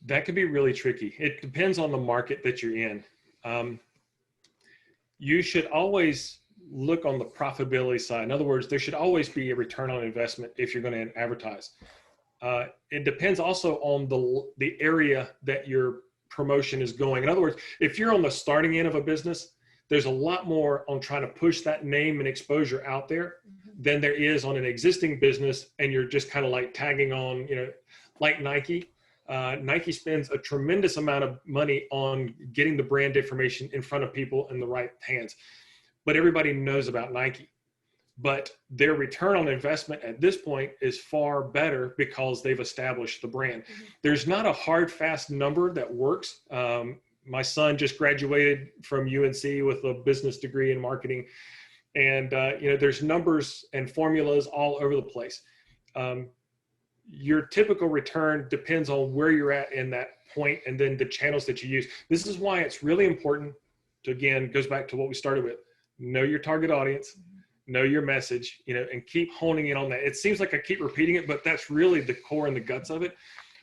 That could be really tricky. It depends on the market that you're in. You should always look on the profitability side. In other words, there should always be a return on investment if you're going to advertise. It depends also on the area that your promotion is going. In other words, if you're on the starting end of a business, there's a lot more on trying to push that name and exposure out there than there is on an existing business. And you're just kind of like tagging on, like Nike. Nike spends a tremendous amount of money on getting the brand information in front of people in the right hands. But everybody knows about Nike. But their return on investment at this point is far better because they've established the brand. There's not a hard, fast number that works. My son just graduated from UNC with a business degree in marketing. And, there's numbers and formulas all over the place. Your typical return depends on where you're at in that point and then the channels that you use. This is why it's really important to, again, goes back to what we started with. Know your target audience, know your message, and keep honing in on that. It seems like I keep repeating it, but that's really the core and the guts of it.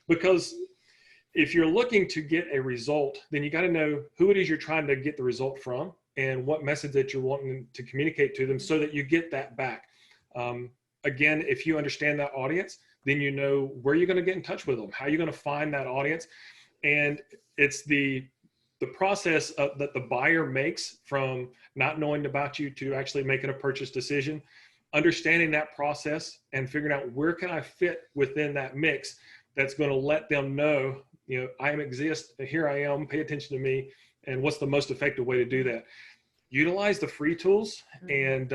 Because if you're looking to get a result, then you got to know who it is you're trying to get the result from and what message that you're wanting to communicate to them so that you get that back. Again, if you understand that audience, then you know where you're going to get in touch with them, how you're going to find that audience. And it's the process that the buyer makes from not knowing about you to actually making a purchase decision, understanding that process and figuring out where can I fit within that mix that's going to let them know, I exist, here I am, pay attention to me, and what's the most effective way to do that. Utilize the free tools. And,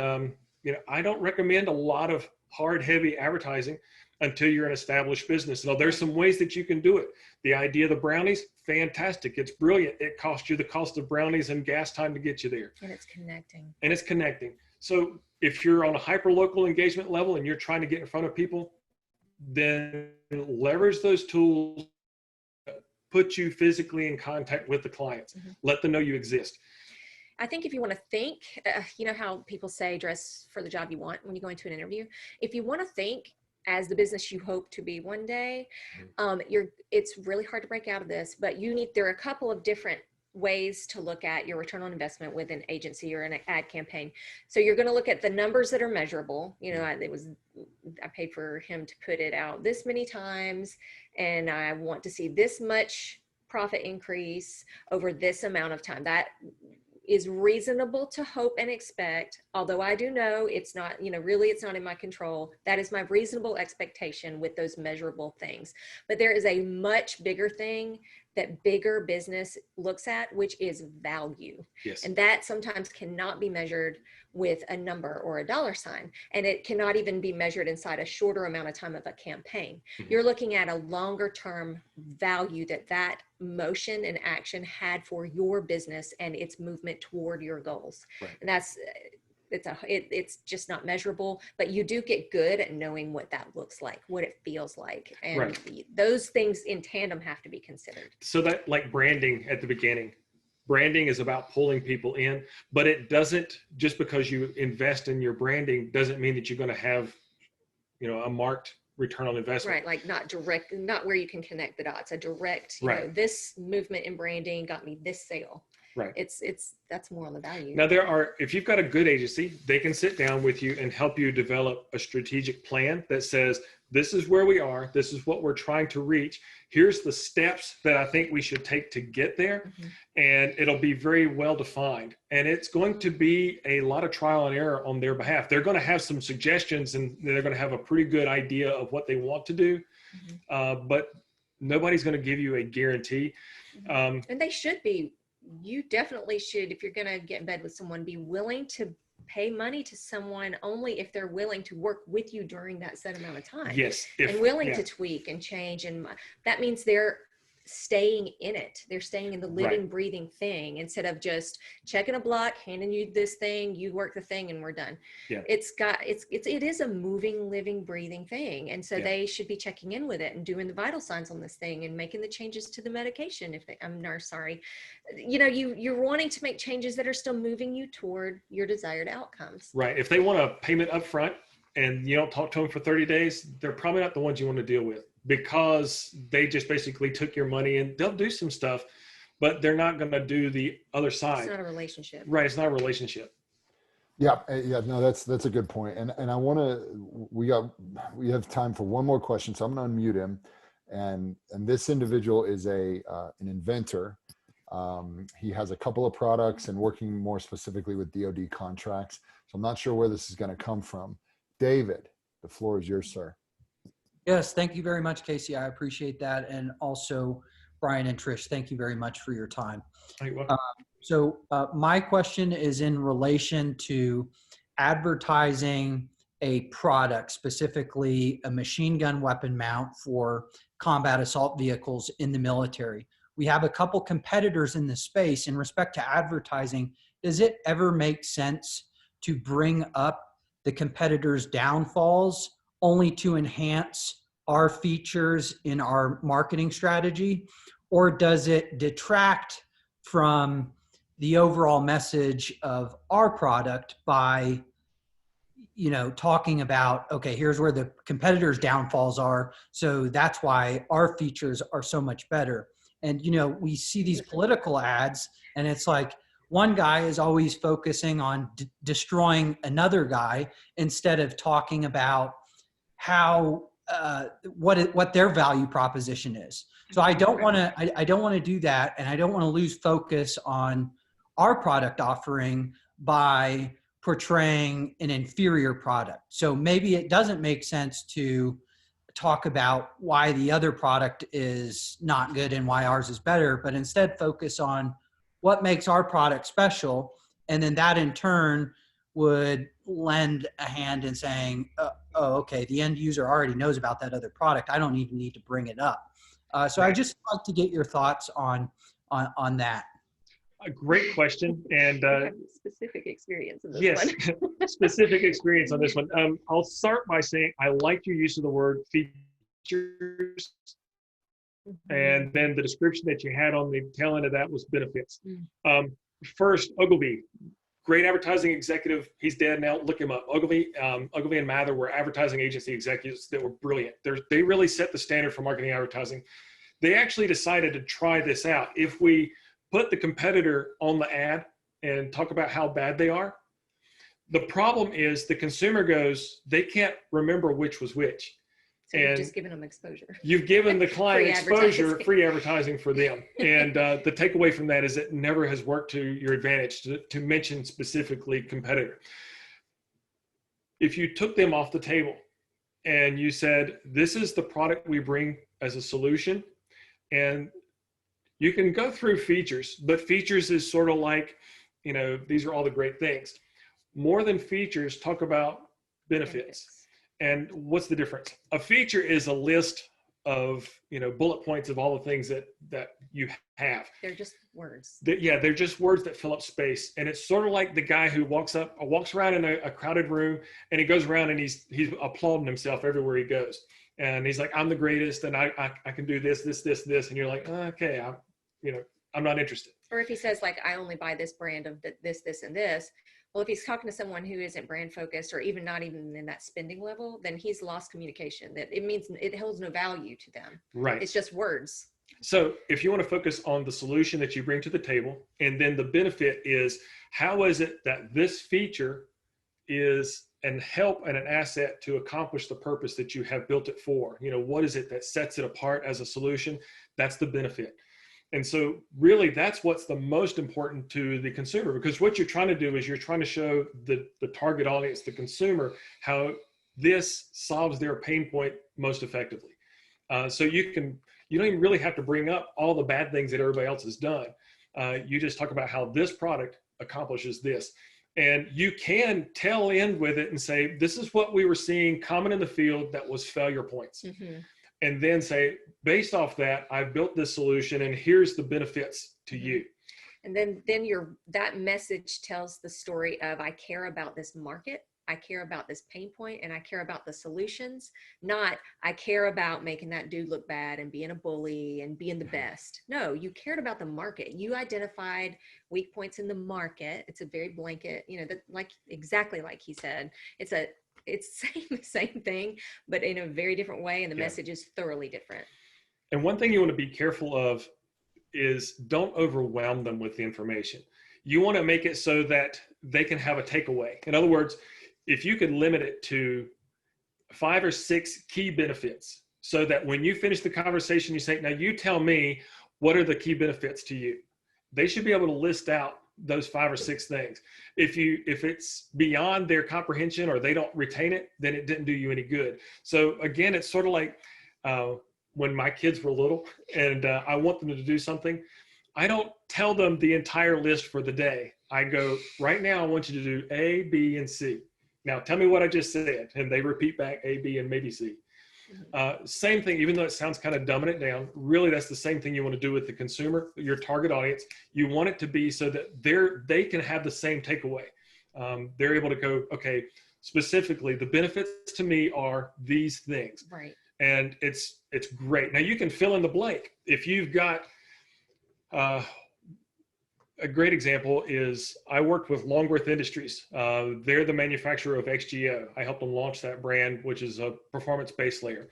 I don't recommend a lot of hard, heavy advertising until you're an established business. Now, there's some ways that you can do it. The idea of the brownies, fantastic. It's brilliant. It costs you the cost of brownies and gas time to get you there. And it's connecting. So if you're on a hyper-local engagement level and you're trying to get in front of people, then leverage those tools, put you physically in contact with the clients. Let them know you exist. I think if you want to think, how people say dress for the job you want when you go into an interview. If you want to think as the business you hope to be one day, it's really hard to break out of this, but there are a couple of different ways to look at your return on investment with an agency or an ad campaign. So you're going to look at the numbers that are measurable. I paid for him to put it out this many times, and I want to see this much profit increase over this amount of time. That is reasonable to hope and expect, although I do know it's not, really it's not in my control. That is my reasonable expectation with those measurable things. But there is a much bigger thing that bigger business looks at, which is value. Yes. And that sometimes cannot be measured with a number or a dollar sign. And it cannot even be measured inside a shorter amount of time of a campaign. You're looking at a longer term value that motion and action had for your business and its movement toward your goals. Right. And it's just not measurable, but you do get good at knowing what that looks like, what it feels like. And those things in tandem have to be considered. So that, like branding at the beginning, branding is about pulling people in, but it doesn't, just because you invest in your branding doesn't mean that you're going to have, a marked return on investment. Right. Like not where you can connect the dots, a direct, this movement in branding got me this sale. Right. That's more on the value. Now if you've got a good agency, they can sit down with you and help you develop a strategic plan that says, this is where we are. This is what we're trying to reach. Here's the steps that I think we should take to get there. And it'll be very well defined. And it's going to be a lot of trial and error on their behalf. They're going to have some suggestions and they're going to have a pretty good idea of what they want to do. But nobody's going to give you a guarantee. And they should be. You definitely should, if you're going to get in bed with someone, be willing to pay money to someone only if they're willing to work with you during that set amount of time. Yes. And willing to tweak and change. And that means they're staying in it. They're staying in the living, breathing thing instead of just checking a block, handing you this thing, you work the thing and we're done. Yeah. It is a moving, living, breathing thing. And so they should be checking in with it and doing the vital signs on this thing and making the changes to the medication. You're wanting to make changes that are still moving you toward your desired outcomes. Right. If they want a payment up front and you don't talk to them for 30 days, they're probably not the ones you want to deal with. because they just basically took your money, and they'll do some stuff, but they're not going to do the other It's side. not a relationship. Right. It's not a relationship. Yeah, yeah, no, that's a good point. And I want to we have time for one more question, so I'm going to unmute him. And this individual is an inventor. He has a couple of products and working more specifically with DoD contracts. So I'm not sure where this is going to come from. David, the floor is yours, sir. Yes, thank you very much, Casey. I appreciate that. And also, Brian and Trish, thank you very much for your time. You're welcome. So my question is in relation to advertising a product, specifically a machine gun weapon mount for combat assault vehicles in the military. We have a couple competitors in this space. In respect to advertising, does it ever make sense to bring up the competitors' downfalls only to enhance our features in our marketing strategy? Or does it detract from the overall message of our product by, you know, talking about, okay, here's where the competitors' downfalls are, so that's why our features are so much better? And, you know, we see these political ads, and it's like one guy is always focusing on destroying another guy instead of talking about how what their value proposition is. So I don't want to I don't want to do that, and I don't want to lose focus on our product offering by portraying an inferior product. So maybe it doesn't make sense to talk about why the other product is not good and why ours is better, but instead focus on what makes our product special. And then that in turn would lend a hand in saying, oh, okay, the end user already knows about that other product. I don't even need to bring it up. So I just like to get your thoughts on that. A great question. And Specific experience in this yes, one. specific experience on this one. I'll start by saying I like your use of the word features. And then the description that you had on the tail end of that was benefits. First, Ogilvy, great advertising executive. He's dead now. Look him up. Ogilvy and Mather were advertising agency executives that were brilliant. They really set the standard for marketing advertising. They actually decided to try this out. If we put the competitor on the ad and talk about how bad they are, the problem is the consumer goes, they can't remember which was which. So you've just given them exposure. You've given the client exposure, advertising. free advertising for them. And the takeaway from that is it never has worked to your advantage to mention specifically competitor. If you took them off the table and you said, this is the product we bring as a solution, and you can go through features, but features is sort of like, you know, these are all the great things. More than features, talk about benefits. And what's the difference? A feature is a list of, you know, bullet points of all the things that you have. They're just words. They're just words that fill up space. And it's sort of like the guy who walks around in a crowded room, and he goes around and he's applauding himself everywhere he goes. And he's like, I'm the greatest, and I can do this. And you're like, okay, I'm not interested. Or if he says, like, I only buy this brand of this, and this. Well, if he's talking to someone who isn't brand focused or not even in that spending level, then he's lost communication. That it means it holds no value to them. Right. It's just words. So if you want to focus on the solution that you bring to the table, and then the benefit is, how is it that this feature is an help and an asset to accomplish the purpose that you have built it for? You know, what is it that sets it apart as a solution? That's the benefit. And so really that's what's the most important to the consumer, because what you're trying to do is you're trying to show the target audience, the consumer, how this solves their pain point most effectively. So you don't even really have to bring up all the bad things that everybody else has done. You just talk about how this product accomplishes this. And you can tail end with it and say, this is what we were seeing common in the field that was failure points. Mm-hmm. And then say, based off that, I built this solution, and here's the benefits to you. And then that message tells the story of, I care about this market, I care about this pain point, and I care about the solutions, not I care about making that dude look bad and being a bully and being the best. No, you cared about the market. You identified weak points in the market. It's a very blanket, exactly like he said. It's a it's saying the same thing, but in a very different way. And the Yeah. message is thoroughly different. And one thing you want to be careful of is don't overwhelm them with the information. You want to make it so that they can have a takeaway. In other words, if you could limit it to 5 or 6 key benefits, so that when you finish the conversation, you say, now you tell me, what are the key benefits to you? They should be able to list out those 5 or 6 things. If it's beyond their comprehension or they don't retain it, then it didn't do you any good. So again, it's sort of like when my kids were little and I want them to do something, I don't tell them the entire list for the day. I go, right now, I want you to do A, B, and C. Now tell me what I just said. And they repeat back A, B, and maybe C. Same thing, even though it sounds kind of dumbing it down, really that's the same thing you want to do with the consumer, your target audience. You want it to be so that they can have the same takeaway. They're able to go, okay, specifically the benefits to me are these things. Right. And it's great. Now you can fill in the blank. If you've got a great example is I worked with Longworth Industries. They're the manufacturer of XGO. I helped them launch that brand, which is a performance base layer.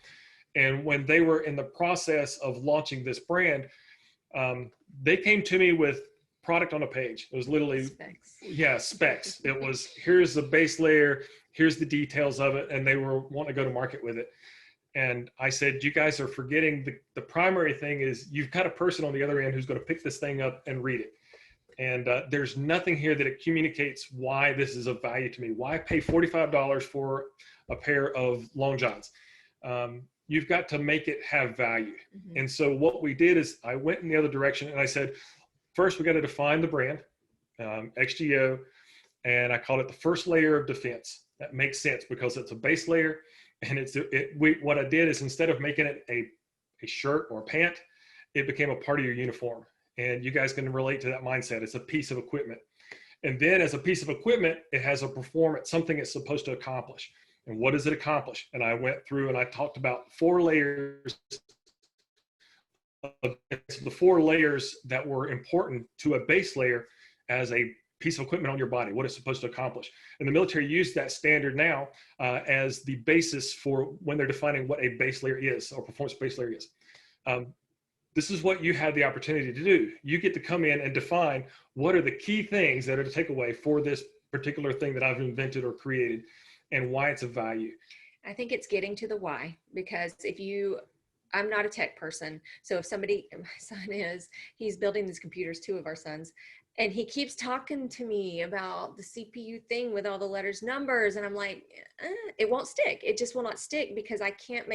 And when they were in the process of launching this brand, they came to me with product on a page. It was literally, specs. It was, here's the base layer, here's the details of it, and they were wanting to go to market with it. And I said, you guys are forgetting the primary thing is you've got a person on the other end who's going to pick this thing up and read it. And there's nothing here that it communicates why this is of value to me. Why pay $45 for a pair of long johns? You've got to make it have value. Mm-hmm. And so what we did is I went in the other direction and I said, first, we got to define the brand, XGO, and I called it the first layer of defense. That makes sense because it's a base layer. And what I did is instead of making it a shirt or a pant, it became a part of your uniform. And you guys can relate to that mindset. It's a piece of equipment. And then as a piece of equipment, it has a performance, something it's supposed to accomplish. And what does it accomplish? And I went through and I talked about 4 layers of the 4 layers that were important to a base layer as a piece of equipment on your body, what it's supposed to accomplish. And the military used that standard now as the basis for when they're defining what a base layer is or performance base layer is. This is what you have the opportunity to do. You get to come in and define what are the key things that are to take away for this particular thing that I've invented or created and why it's of value. I think it's getting to the why, because I'm not a tech person. So if my son he's building these computers, 2 of our sons, and he keeps talking to me about the CPU thing with all the letters, numbers. And I'm like, it won't stick. It just will not stick because I can't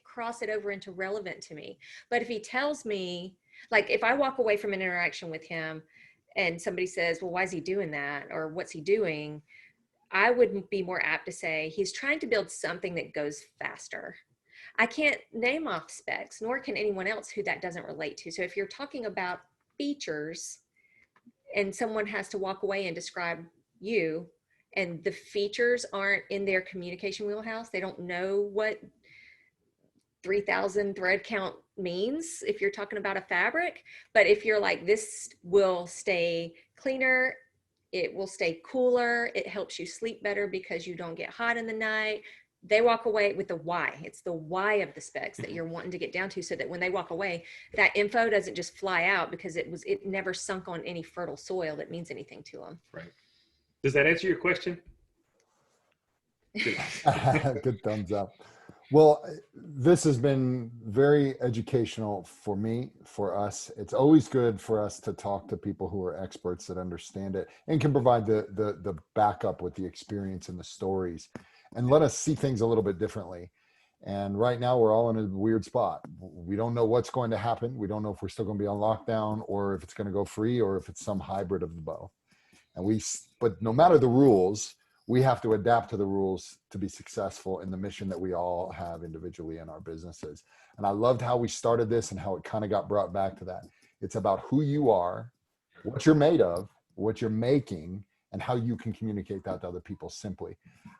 cross it over into relevant to me. But if he tells me, like if I walk away from an interaction with him and somebody says, well, why is he doing that? Or what's he doing? I would be more apt to say, he's trying to build something that goes faster. I can't name off specs, nor can anyone else who that doesn't relate to. So if you're talking about features, and someone has to walk away and describe you, and the features aren't in their communication wheelhouse, they don't know what 3,000 thread count means if you're talking about a fabric. But if you're like, this will stay cleaner, it will stay cooler, it helps you sleep better because you don't get hot in the night, they walk away with the why. It's the why of the specs that you're wanting to get down to, so that when they walk away, that info doesn't just fly out because it never sunk on any fertile soil that means anything to them. Right. Does that answer your question? Good thumbs up. Well, this has been very educational for me, for us. It's always good for us to talk to people who are experts that understand it and can provide the backup with the experience and the stories and let us see things a little bit differently. And right now we're all in a weird spot. We don't know what's going to happen. We don't know if we're still going to be on lockdown or if it's going to go free or if it's some hybrid of the both. But no matter the rules, we have to adapt to the rules to be successful in the mission that we all have individually in our businesses. And I loved how we started this and how it kind of got brought back to that. It's about who you are, what you're made of, what you're making, and how you can communicate that to other people simply.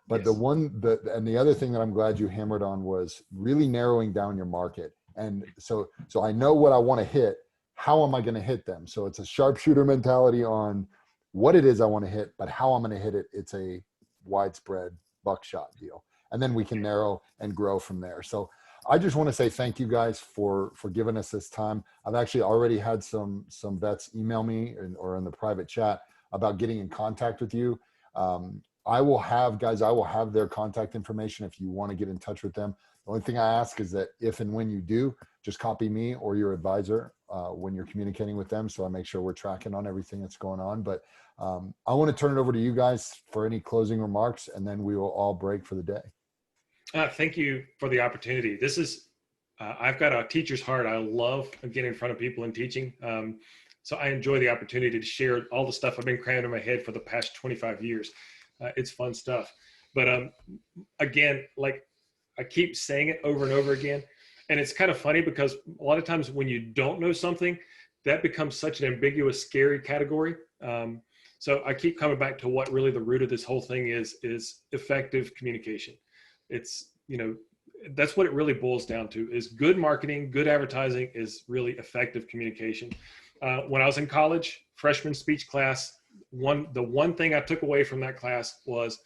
But Yes. The other thing that I'm glad you hammered on was really narrowing down your market. And so I know what I want to hit. How am I going to hit them? So it's a sharpshooter mentality on what it is I want to hit, but how I'm going to hit it. It's a widespread buckshot deal. And then we can narrow and grow from there. So I just want to say thank you guys for giving us this time. I've actually already had some vets email me or in the private chat about getting in contact with you. I will have their contact information if you want to get in touch with them. The only thing I ask is that if and when you do, just copy me or your advisor when you're communicating with them, so I make sure we're tracking on everything that's going on. But I want to turn it over to you guys for any closing remarks, and then we will all break for the day. Thank you for the opportunity. This is, I've got a teacher's heart. I love getting in front of people and teaching. So I enjoy the opportunity to share all the stuff I've been cramming in my head for the past 25 years. It's fun stuff. But again, like I keep saying it over and over again. And it's kind of funny because a lot of times when you don't know something, that becomes such an ambiguous, scary category. So I keep coming back to what really the root of this whole thing is effective communication. It's, that's what it really boils down to, is good marketing, good advertising is really effective communication. When I was in college, freshman speech class, the one thing I took away from that class was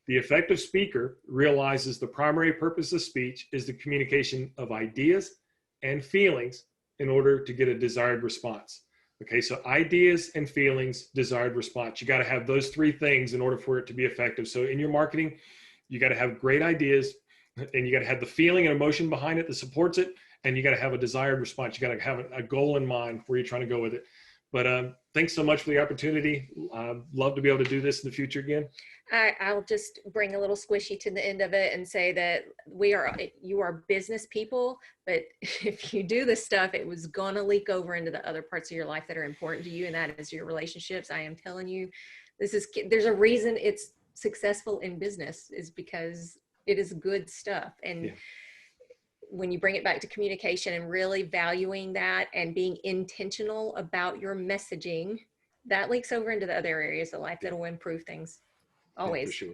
the effective speaker realizes the primary purpose of speech is the communication of ideas and feelings in order to get a desired response. Okay, so ideas and feelings, desired response. You got to have those three things in order for it to be effective. So in your marketing, you got to have great ideas, and you got to have the feeling and emotion behind it that supports it, and you got to have a desired response. You got to have a goal in mind where you're trying to go with it. But thanks so much for the opportunity. I'd love to be able to do this in the future again. I'll just bring a little squishy to the end of it and say that you are business people, but if you do this stuff, it was going to leak over into the other parts of your life that are important to you, and that is your relationships. I am telling you, there's a reason it's successful in business, is because it is good stuff. And yeah. When you bring it back to communication and really valuing that and being intentional about your messaging, that leaks over into the other areas of life that will improve things. Always. Yeah, for sure.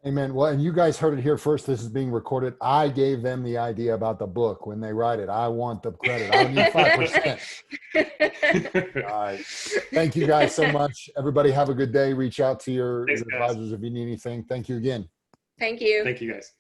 Amen. Well, and you guys heard it here first. This is being recorded. I gave them the idea about the book. When they write it, I want the credit. I need 5%. All right. Thank you guys so much. Everybody have a good day. Reach out to your advisors if you need anything. Thank you again. Thank you. Thank you guys.